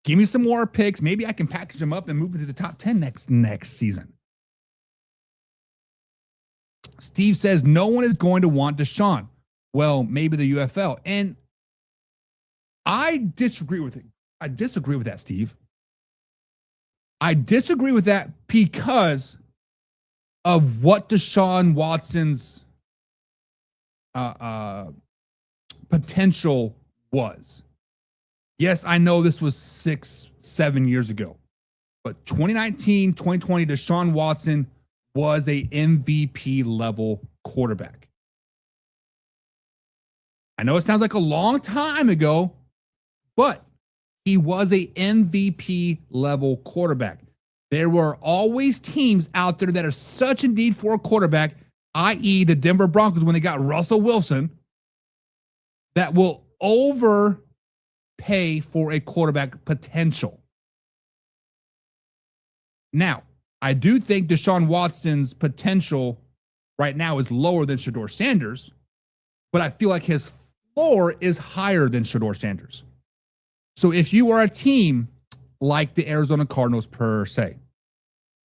Give me some more picks. Maybe I can package them up and move into the top 10 next season. Steve says no one is going to want Deshaun. Well, maybe the UFL. And I disagree with it. I disagree with that, Steve. I disagree with that because of what Deshaun Watson's potential was. Yes, I know this was 6-7 years ago, but 2019, 2020, Deshaun Watson was a MVP level quarterback. I know it sounds like a long time ago, but he was a MVP level quarterback. There were always teams out there that are such in need for a quarterback, i.e. the Denver Broncos when they got Russell Wilson, that will overpay for a quarterback potential. Now, I do think Deshaun Watson's potential right now is lower than Shedeur Sanders, but I feel like his floor is higher than Shedeur Sanders. So if you are a team like the Arizona Cardinals per se,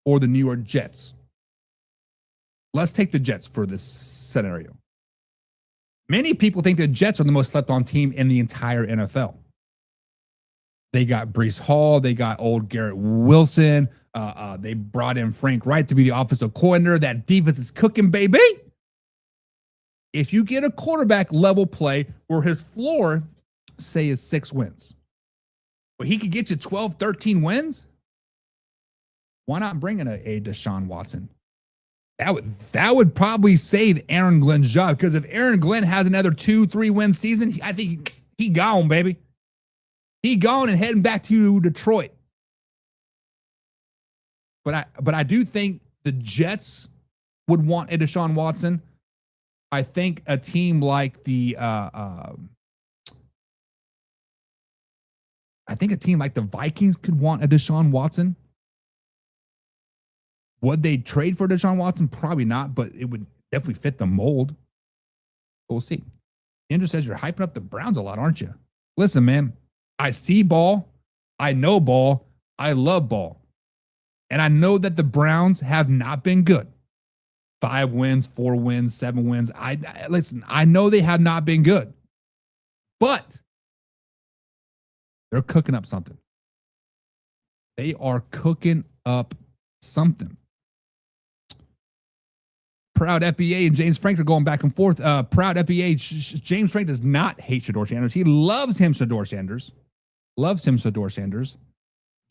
or the New York Jets, let's take the Jets for this scenario. Many people think the Jets are the most slept on team in the entire NFL. They got Breece Hall. They got old Garrett Wilson. They brought in Frank Wright to be the offensive coordinator. That defense is cooking, baby. If you get a quarterback level play where his floor, say, is 6 wins, but he could get you 12, 13 wins, why not bring in a Deshaun Watson? That would probably save Aaron Glenn's job, because if Aaron Glenn has another 2-3 win season, I think he gone, baby. He gone and heading back to Detroit. But I do think the Jets would want a Deshaun Watson. I think a team like the Vikings could want a Deshaun Watson. Would they trade for Deshaun Watson? Probably not, but it would definitely fit the mold. But we'll see. Andrew says you're hyping up the Browns a lot, aren't you? Listen, man, I see ball. I know ball. I love ball. And I know that the Browns have not been good. 5 wins, 4 wins, 7 wins. Listen, I know they have not been good. But they're cooking up something. They are cooking up something. Proud FBA and James Frank are going back and forth. Proud FBA, James Frank does not hate Shedeur Sanders. He loves him, Shedeur Sanders. Loves him, Shedeur Sanders.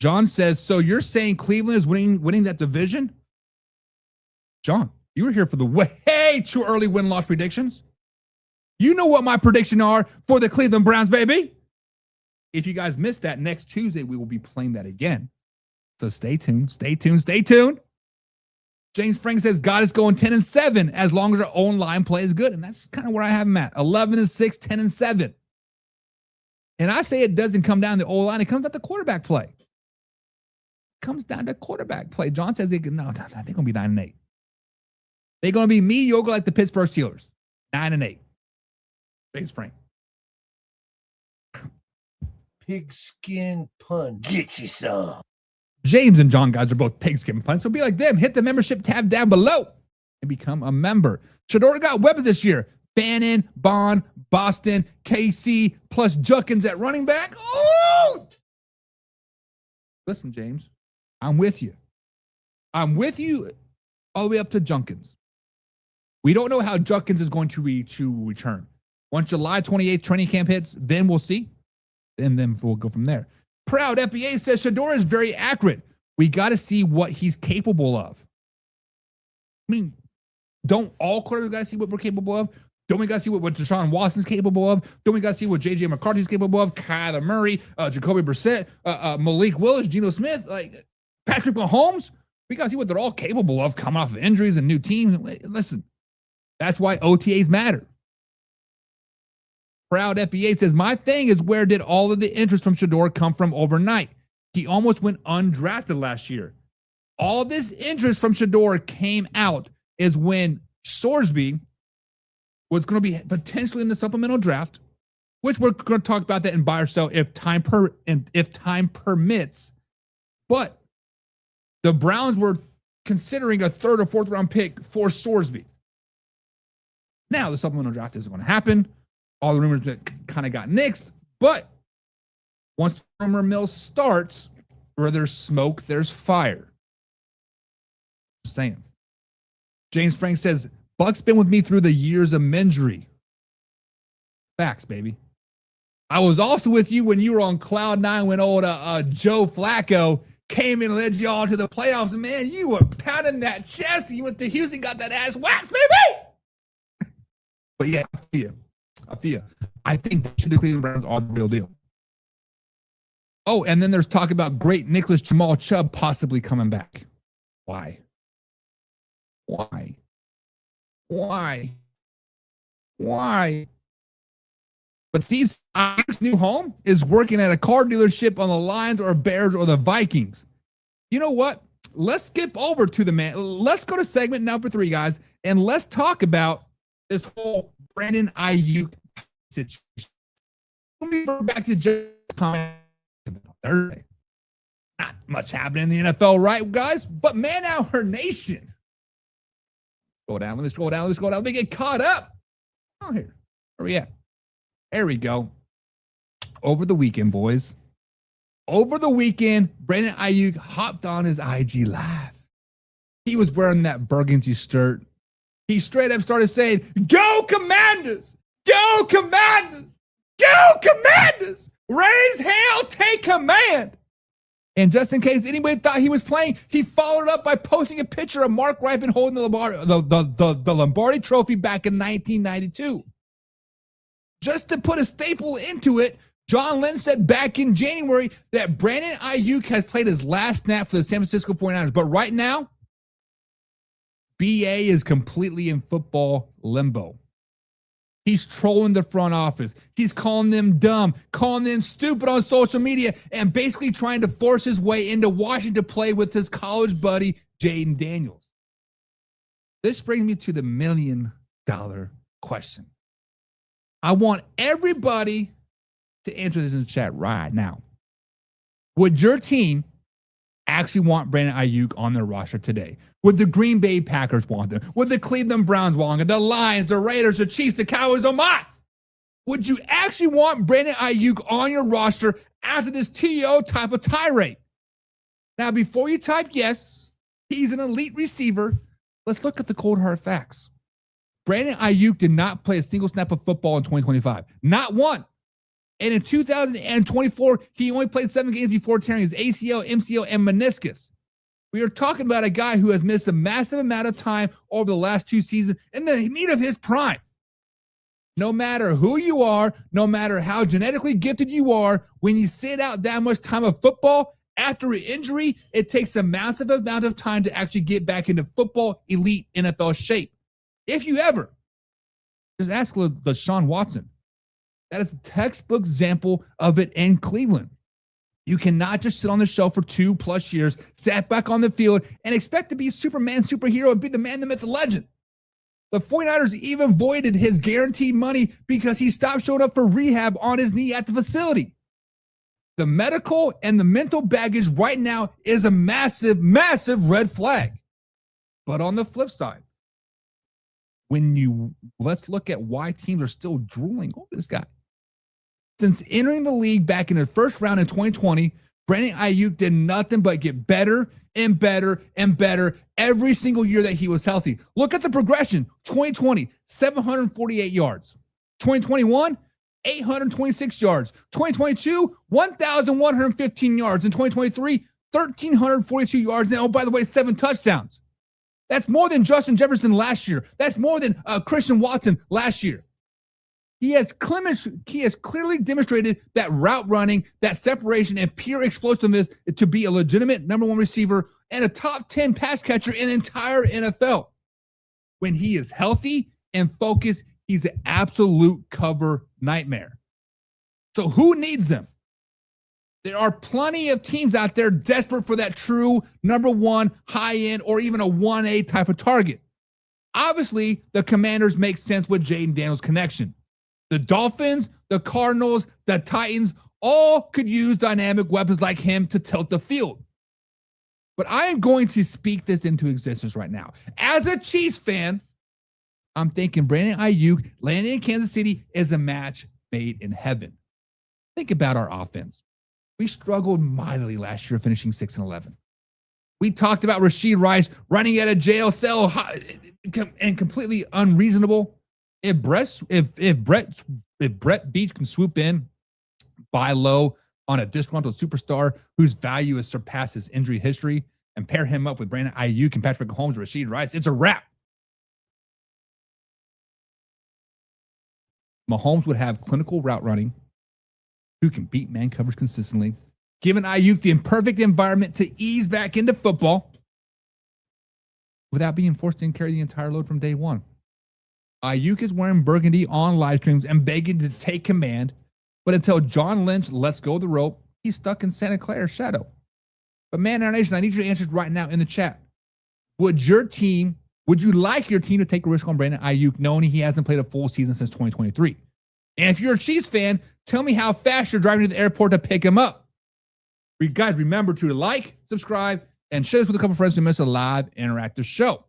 John says, so you're saying Cleveland is winning that division? John, you were here for the way too early win-loss predictions. You know what my predictions are for the Cleveland Browns, baby. If you guys missed that, next Tuesday we will be playing that again. So stay tuned, stay tuned, stay tuned. James Frank says God is going 10-7 as long as our own line play is good. And that's kind of where I have him at. 11-6, 10-7. And I say it doesn't come down the O-line. It comes down to quarterback play. It comes down to quarterback play. John says they're going to be 9-8. They're going to be mediocre like the Pittsburgh Steelers. 9-8. James Frank. pigskin pun. Get you some. James and John, guys, are both pigskin punts, so be like them. Hit the membership tab down below and become a member. Shedeur got weapons this year. Bannon, Bond, Boston, KC, plus Juckins at running back. Oh! Listen, James, I'm with you. I'm with you all the way up to Junkins. We don't know how Juckins is going to return. Once July 28th training camp hits, then we'll see. And then we'll go from there. Proud FBA says Shedeur is very accurate. We got to see what he's capable of. I mean, don't all quarterbacks got to see what we're capable of? Don't we got to see what Deshaun Watson's capable of? Don't we got to see what J.J. McCarthy's capable of? Kyler Murray, Jacoby Brissett, Malik Willis, Geno Smith, like Patrick Mahomes? We got to see what they're all capable of coming off of injuries and new teams. Listen, that's why OTAs matter. Proud FBA says, my thing is, where did all of the interest from Shedeur come from overnight? He almost went undrafted last year. All this interest from Shedeur came out is when Sorsby was going to be potentially in the supplemental draft, which we're going to talk about that in buy or sell if time permits. But the Browns were considering a third or fourth round pick for Sorsby. Now the supplemental draft isn't going to happen. All the rumors that kind of got nixed, but once the rumor mill starts, where there's smoke, there's fire. Just saying. James Frank says, Buck's been with me through the years of injury. Facts, baby. I was also with you when you were on cloud nine when old Joe Flacco came in and led you all to the playoffs. And man, you were pounding that chest. You went to Houston, got that ass waxed, baby. But yeah, I feel you. I think the Cleveland Browns are the real deal. Oh, and then there's talk about great Nicholas Jamal Chubb possibly coming back. Why? But Steve's new home is working at a car dealership on the Lions or Bears or the Vikings. You know what? Let's skip over to the man. Let's go to segment number 3, guys, and let's talk about this whole Brandon Aiyuk situation. Let me go back to Jeff's comment Thursday. Not much happening in the NFL, right, guys? But Man Hour Nation. Go down. Let me scroll down. Let me get caught up. Oh, here. Where we at? There we go. Over the weekend, boys. Over the weekend, Brandon Aiyuk hopped on his IG Live. He was wearing that burgundy shirt. He straight up started saying, "Go Commanders! Go Commanders! Go Commanders! Raise hell, take command!" And just in case anybody thought he was playing, he followed up by posting a picture of Mark Rypien holding the Lombardi Trophy back in 1992. Just to put a staple into it, John Lynn said back in January that Brandon Aiyuk has played his last snap for the San Francisco 49ers. But right now, BA is completely in football limbo. He's trolling the front office. He's calling them dumb, calling them stupid on social media, and basically trying to force his way into Washington to play with his college buddy, Jaden Daniels. This brings me to the $1 million question. I want everybody to answer this in the chat right now. Would your team actually want Brandon Aiyuk on their roster today? Would the Green Bay Packers want them? Would the Cleveland Browns want them? The Lions, the Raiders, the Chiefs, the Cowboys, oh my! Would you actually want Brandon Aiyuk on your roster after this TO type of tirade? Now, before you type yes, he's an elite receiver, let's look at the cold hard facts. Brandon Aiyuk did not play a single snap of football in 2025. Not one. And in 2024, he only played 7 games before tearing his ACL, MCL, and meniscus. We are talking about a guy who has missed a massive amount of time over the last 2 seasons in the meat of his prime. No matter who you are, no matter how genetically gifted you are, when you sit out that much time of football, after an injury, it takes a massive amount of time to actually get back into football elite NFL shape. If you ever, just ask Deshaun Watson. That is a textbook example of it in Cleveland. You cannot just sit on the shelf for 2+ years, sat back on the field, and expect to be a Superman, superhero, and be the man, the myth, the legend. The 49ers even voided his guaranteed money because he stopped showing up for rehab on his knee at the facility. The medical and the mental baggage right now is a massive, massive red flag. But on the flip side, let's look at why teams are still drooling over this guy. Since entering the league back in the first round in 2020, Brandon Aiyuk did nothing but get better and better and better every single year that he was healthy. Look at the progression. 2020, 748 yards. 2021, 826 yards. 2022, 1,115 yards. In 2023, 1,342 yards. And oh, by the way, 7 touchdowns. That's more than Justin Jefferson last year. That's more than Christian Watson last year. He has clearly demonstrated that route running, that separation, and pure explosiveness to be a legitimate number 1 receiver and a top 10 pass catcher in the entire NFL. When he is healthy and focused, he's an absolute cover nightmare. So who needs him? There are plenty of teams out there desperate for that true number 1 high-end or even a 1A type of target. Obviously, the Commanders make sense with Jaden Daniels' connection. The Dolphins, the Cardinals, the Titans all could use dynamic weapons like him to tilt the field. But I am going to speak this into existence right now. As a Chiefs fan, I'm thinking Brandon Aiyuk landing in Kansas City is a match made in heaven. Think about our offense. We struggled mightily last year, finishing 6-11. We talked about Rashid Rice running out of jail cell and completely unreasonable. If Brett Veach can swoop in, buy low on a disgruntled superstar whose value has surpassed his injury history, and pair him up with Brandon Aiyuk and Patrick Mahomes and Rashid Rice, it's a wrap. Mahomes would have clinical route running, who can beat man coverage consistently, giving Aiyuk the imperfect environment to ease back into football without being forced to carry the entire load from day one. Aiyuk is wearing burgundy on live streams and begging to take command, but until John Lynch lets go of the rope, he's stuck in Santa Clara's shadow. But man, our nation, I need your answers right now in the chat. Would you like your team to take a risk on Brandon Aiyuk knowing he hasn't played a full season since 2023? And if you're a Chiefs fan, tell me how fast you're driving to the airport to pick him up. Guys, remember to like, subscribe, and share this with a couple friends to miss a live interactive show.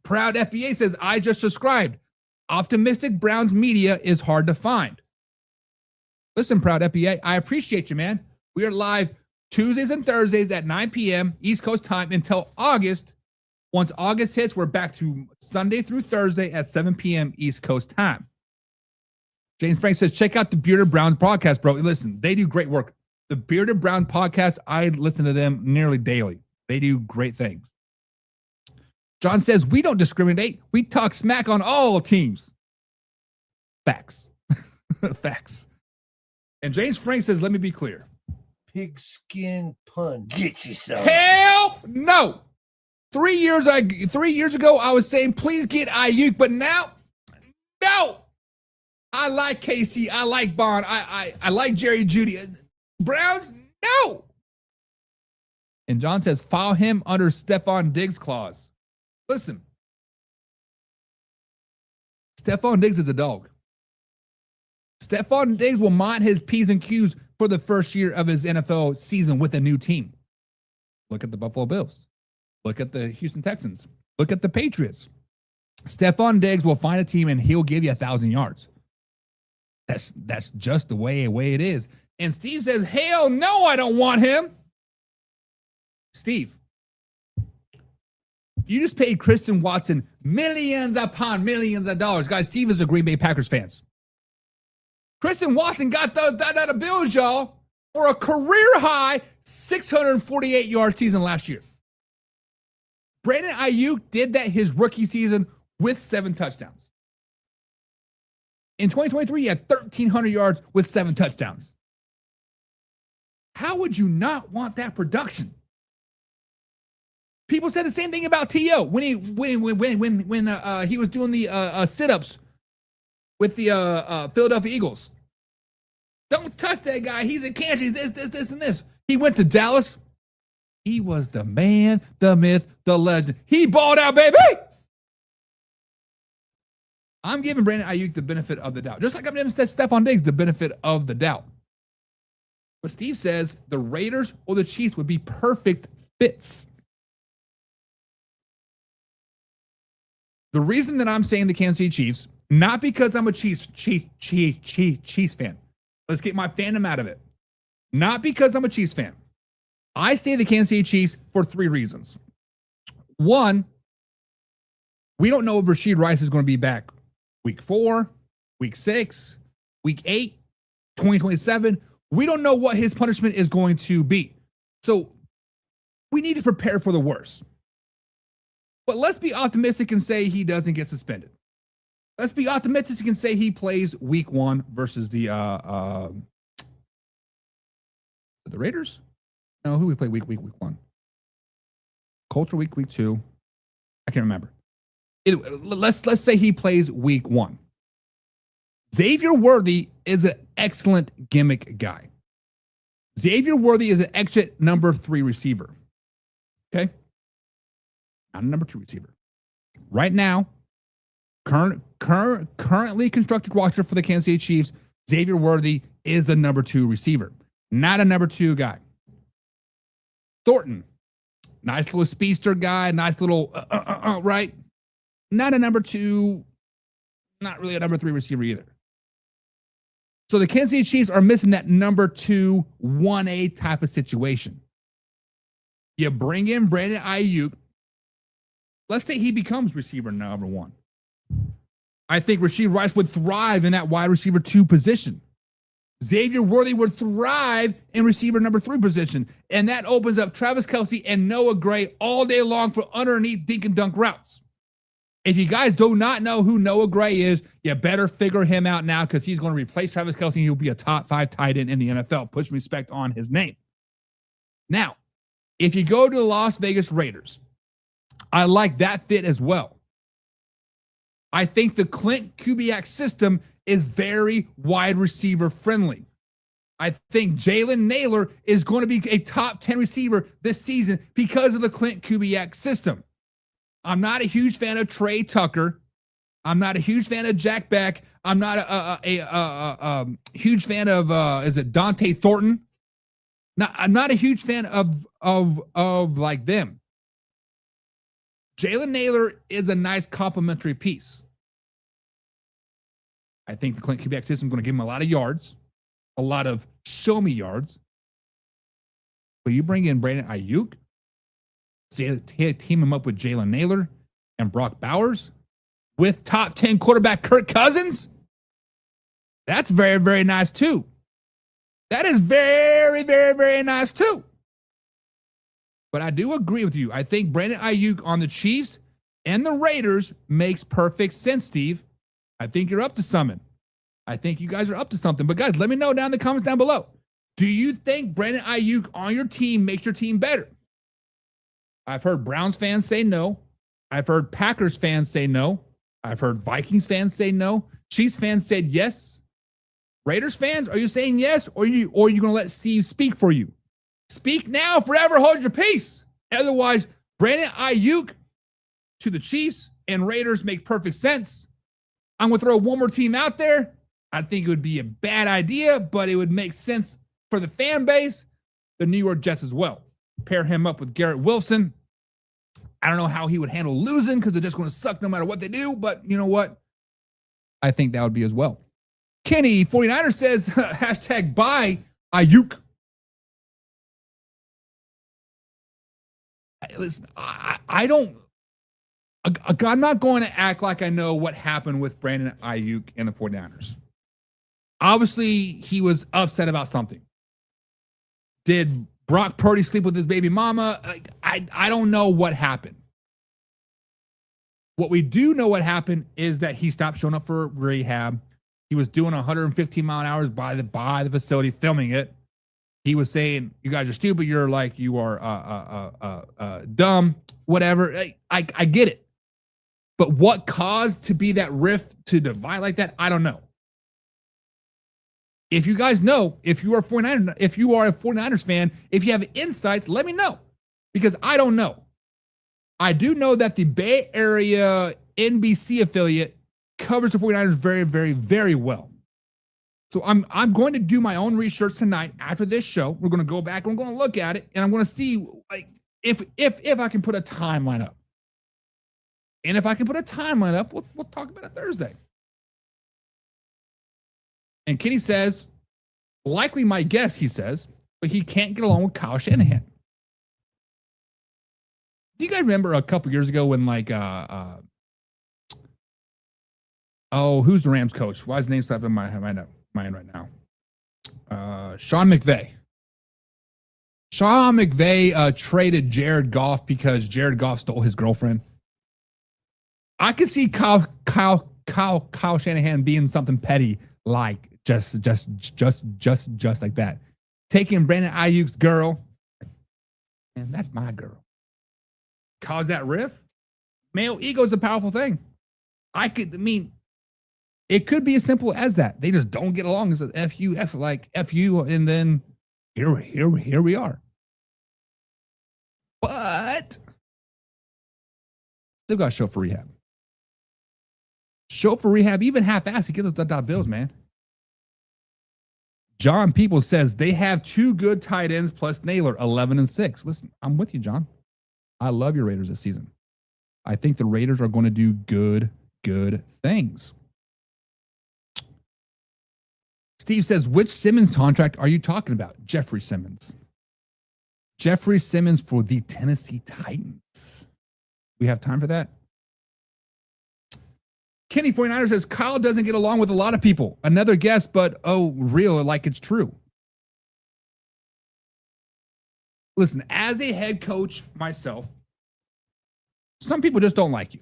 Proud FBA says, I just subscribed. Optimistic Browns media is hard to find. Listen, Proud FBA, I appreciate you, man. We are live Tuesdays and Thursdays at 9 p.m. East Coast time until August. Once August hits, we're back to Sunday through Thursday at 7 p.m. East Coast time. James Frank says, check out the Bearded Browns podcast, bro. Listen, they do great work. The Bearded Brown podcast, I listen to them nearly daily. They do great things. John says, we don't discriminate. We talk smack on all teams. Facts. Facts. And James Frank says, let me be clear. Pigskin pun. Get you some. Hell no. 3 years ago, I was saying, please get Aiyuk, but now, no. I like KC. I like Bond. I like Jerry Jeudy. Browns, no. And John says, file him under Stephon Diggs clause. Listen, Stephon Diggs is a dog. Stephon Diggs will mind his P's and Q's for the first year of his NFL season with a new team. Look at the Buffalo Bills. Look at the Houston Texans. Look at the Patriots. Stephon Diggs will find a team and he'll give you 1,000 yards. That's just the way it is. And Steve says, hell no, I don't want him. Steve, you just paid Christian Watson millions upon millions of dollars. Guys, Steve is a Green Bay Packers fan. Christian Watson got the Bills, y'all, for a career-high 648-yard season last year. Brandon Aiyuk did that his rookie season with 7 touchdowns. In 2023, he had 1,300 yards with 7 touchdowns. How would you not want that production? People said the same thing about T.O. when he was doing the sit-ups with the Philadelphia Eagles. Don't touch that guy. He's a cancer. He's this, and this. He went to Dallas. He was the man, the myth, the legend. He balled out, baby. I'm giving Brandon Aiyuk the benefit of the doubt. Just like I'm giving Stephon Diggs the benefit of the doubt. But Steve says the Raiders or the Chiefs would be perfect fits. The reason that I'm saying the Kansas City Chiefs, not because I'm a Chiefs fan. Let's get my fandom out of it. Not because I'm a Chiefs fan. I say the Kansas City Chiefs for 3 reasons. One, we don't know if Rashid Rice is going to be back week 4, week 6, week 8, 2027. We don't know what his punishment is going to be. So we need to prepare for the worst. But let's be optimistic and say he doesn't get suspended. Let's be optimistic and say he plays week 1 versus the Raiders. No, who we play week 1? Culture week 2. I can't remember. Let's say he plays week 1. Xavier Worthy is an excellent gimmick guy. Xavier Worthy is an exit number 3 receiver. Okay? Not a number 2 receiver. Right now, currently constructed roster for the Kansas City Chiefs, Xavier Worthy is the number 2 receiver. Not a number 2 guy. Thornton, nice little speedster guy, nice little, right? Not a number 2, not really a number 3 receiver either. So the Kansas City Chiefs are missing that number 2, 1A type of situation. You bring in Brandon Aiyuk. Let's say he becomes receiver number 1. I think Rashid Rice would thrive in that wide receiver 2 position. Xavier Worthy would thrive in receiver number 3 position. And that opens up Travis Kelce and Noah Gray all day long for underneath dink and dunk routes. If you guys do not know who Noah Gray is, you better figure him out now because he's going to replace Travis Kelce and he'll be a top 5 tight end in the NFL. Put some respect on his name. Now, if you go to the Las Vegas Raiders, I like that fit as well. I think the Clint Kubiak system is very wide receiver friendly. I think Jalen Naylor is going to be a top 10 receiver this season because of the Clint Kubiak system. I'm not a huge fan of Trey Tucker. I'm not a huge fan of Jack Beck. I'm not a huge fan of is it Dante Thornton? No, I'm not a huge fan of like them. Jalen Naylor is a nice complementary piece. I think the Clint Kubiak system is going to give him a lot of yards, a lot of show me yards. But you bring in Brandon Aiyuk, team him up with Jalen Naylor and Brock Bowers with top 10 quarterback Kirk Cousins. That's very, very nice too. That is very, very, very nice too. But I do agree with you. I think Brandon Aiyuk on the Chiefs and the Raiders makes perfect sense, Steve. I think you're up to something. I think you guys are up to something. But guys, let me know down in the comments down below. Do you think Brandon Aiyuk on your team makes your team better? I've heard Browns fans say no. I've heard Packers fans say no. I've heard Vikings fans say no. Chiefs fans said yes. Raiders fans, are you saying yes? Or are you going to let Steve speak for you? Speak now, forever hold your peace. Otherwise, Brandon Aiyuk to the Chiefs and Raiders make perfect sense. I'm going to throw one more team out there. I think it would be a bad idea, but it would make sense for the fan base. The New York Jets as well. Pair him up with Garrett Wilson. I don't know how he would handle losing because they're just going to suck no matter what they do. But you know what? I think that would be as well. Kenny 49er says, hashtag buy Aiyuk. Listen, I'm not going to act like I know what happened with Brandon Aiyuk and the 49ers. Obviously, he was upset about something. Did Brock Purdy sleep with his baby mama? I don't know what happened. What we do know what happened is that he stopped showing up for rehab. He was doing 115 mile an hour by the facility, filming it. He was saying, you guys are stupid. You're like, you are dumb, whatever. I get it. But what caused to be that rift to divide like that? I don't know. If you guys know, if you are a 49ers fan, if you have insights, let me know. Because I don't know. I do know that the Bay Area NBC affiliate covers the 49ers very, very, very well. So I'm going to do my own research tonight after this show. We're going to go back and we're going to look at it, and I'm going to see like if I can put a timeline up. And if I can put a timeline up, we'll talk about it Thursday. And Kenny says, likely my guess, he says, but he can't get along with Kyle Shanahan. Do you guys remember a couple years ago when like who's the Rams coach? Why is his name stuff in my mind right now? Sean McVay. Sean McVay traded Jared Goff because Jared Goff stole his girlfriend. I could see Kyle Shanahan being something petty, like just like that. Taking Brandon Aiyuk's girl, and that's my girl. Cause that riff. Male ego is a powerful thing. It could be as simple as that. They just don't get along. It's F you, and then here we are. But still got to show for rehab. Show for rehab, even half-assed, he gives us the Bills, man. John People says they have 2 good tight ends plus Naylor, 11-6. Listen, I'm with you, John. I love your Raiders this season. I think the Raiders are going to do good things. Steve says, which Simmons contract are you talking about? Jeffrey Simmons. Jeffrey Simmons for the Tennessee Titans. We have time for that? Kenny 49er says, Kyle doesn't get along with a lot of people. Another guess, but real, like it's true. Listen, as a head coach myself, some people just don't like you.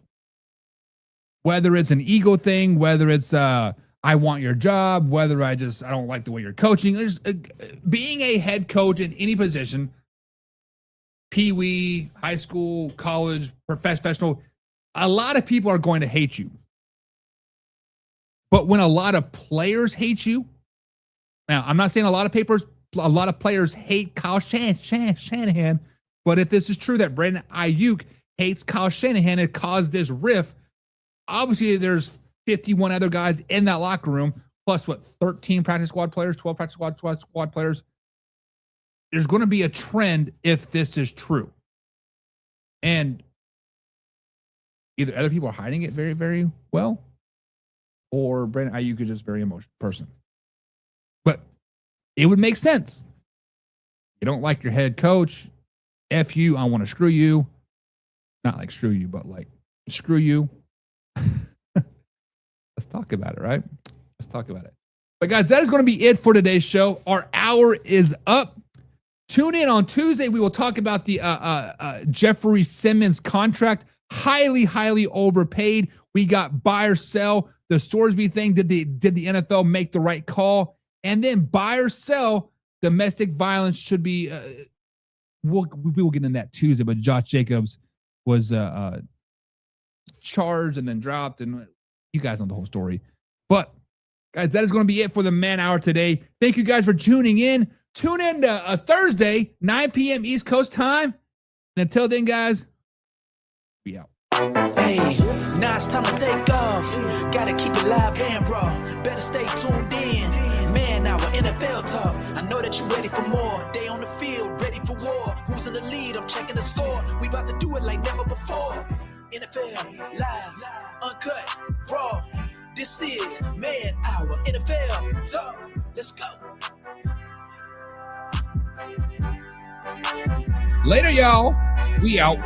Whether it's an ego thing, whether it's I want your job, whether I don't like the way you're coaching. Being a head coach in any position, pee-wee, high school, college, professional, a lot of people are going to hate you. But when a lot of players hate you, now I'm not saying a lot of players hate Kyle Shanahan, but if this is true that Brandon Aiyuk hates Kyle Shanahan, it caused this rift. Obviously, there's 51 other guys in that locker room, plus 13 practice squad players, 12 practice squad players. There's going to be a trend if this is true. And either other people are hiding it very, very well, or Brandon Aiyuk is just a very emotional person. But it would make sense. You don't like your head coach. F you, I want to screw you. Not like screw you, but like screw you. Let's talk about it, right? Let's talk about it. But guys, that is going to be it for today's show. Our hour is up. Tune in on Tuesday. We will talk about the Jeffrey Simmons contract. Highly overpaid. We got buy or sell. The Sorsby thing. Did the NFL make the right call? And then buy or sell. Domestic violence should be. We will get into that Tuesday. But Josh Jacobs was charged and then dropped, and you guys know the whole story. But guys, that is going to be it for the Man Hour today. Thank you guys for tuning in. Tune in to Thursday, 9 p.m. East Coast time. And until then, guys, we out. Hey, now it's time to take off. Gotta keep it live and raw. Better stay tuned in. Man Hour NFL talk. I know that you're ready for more. They on the field, ready for war. Who's in the lead? I'm checking the score. We about to do it like never before. NFL live, uncut, raw. This is Man Hour NFL talk. Let's go. Later, y'all. We out.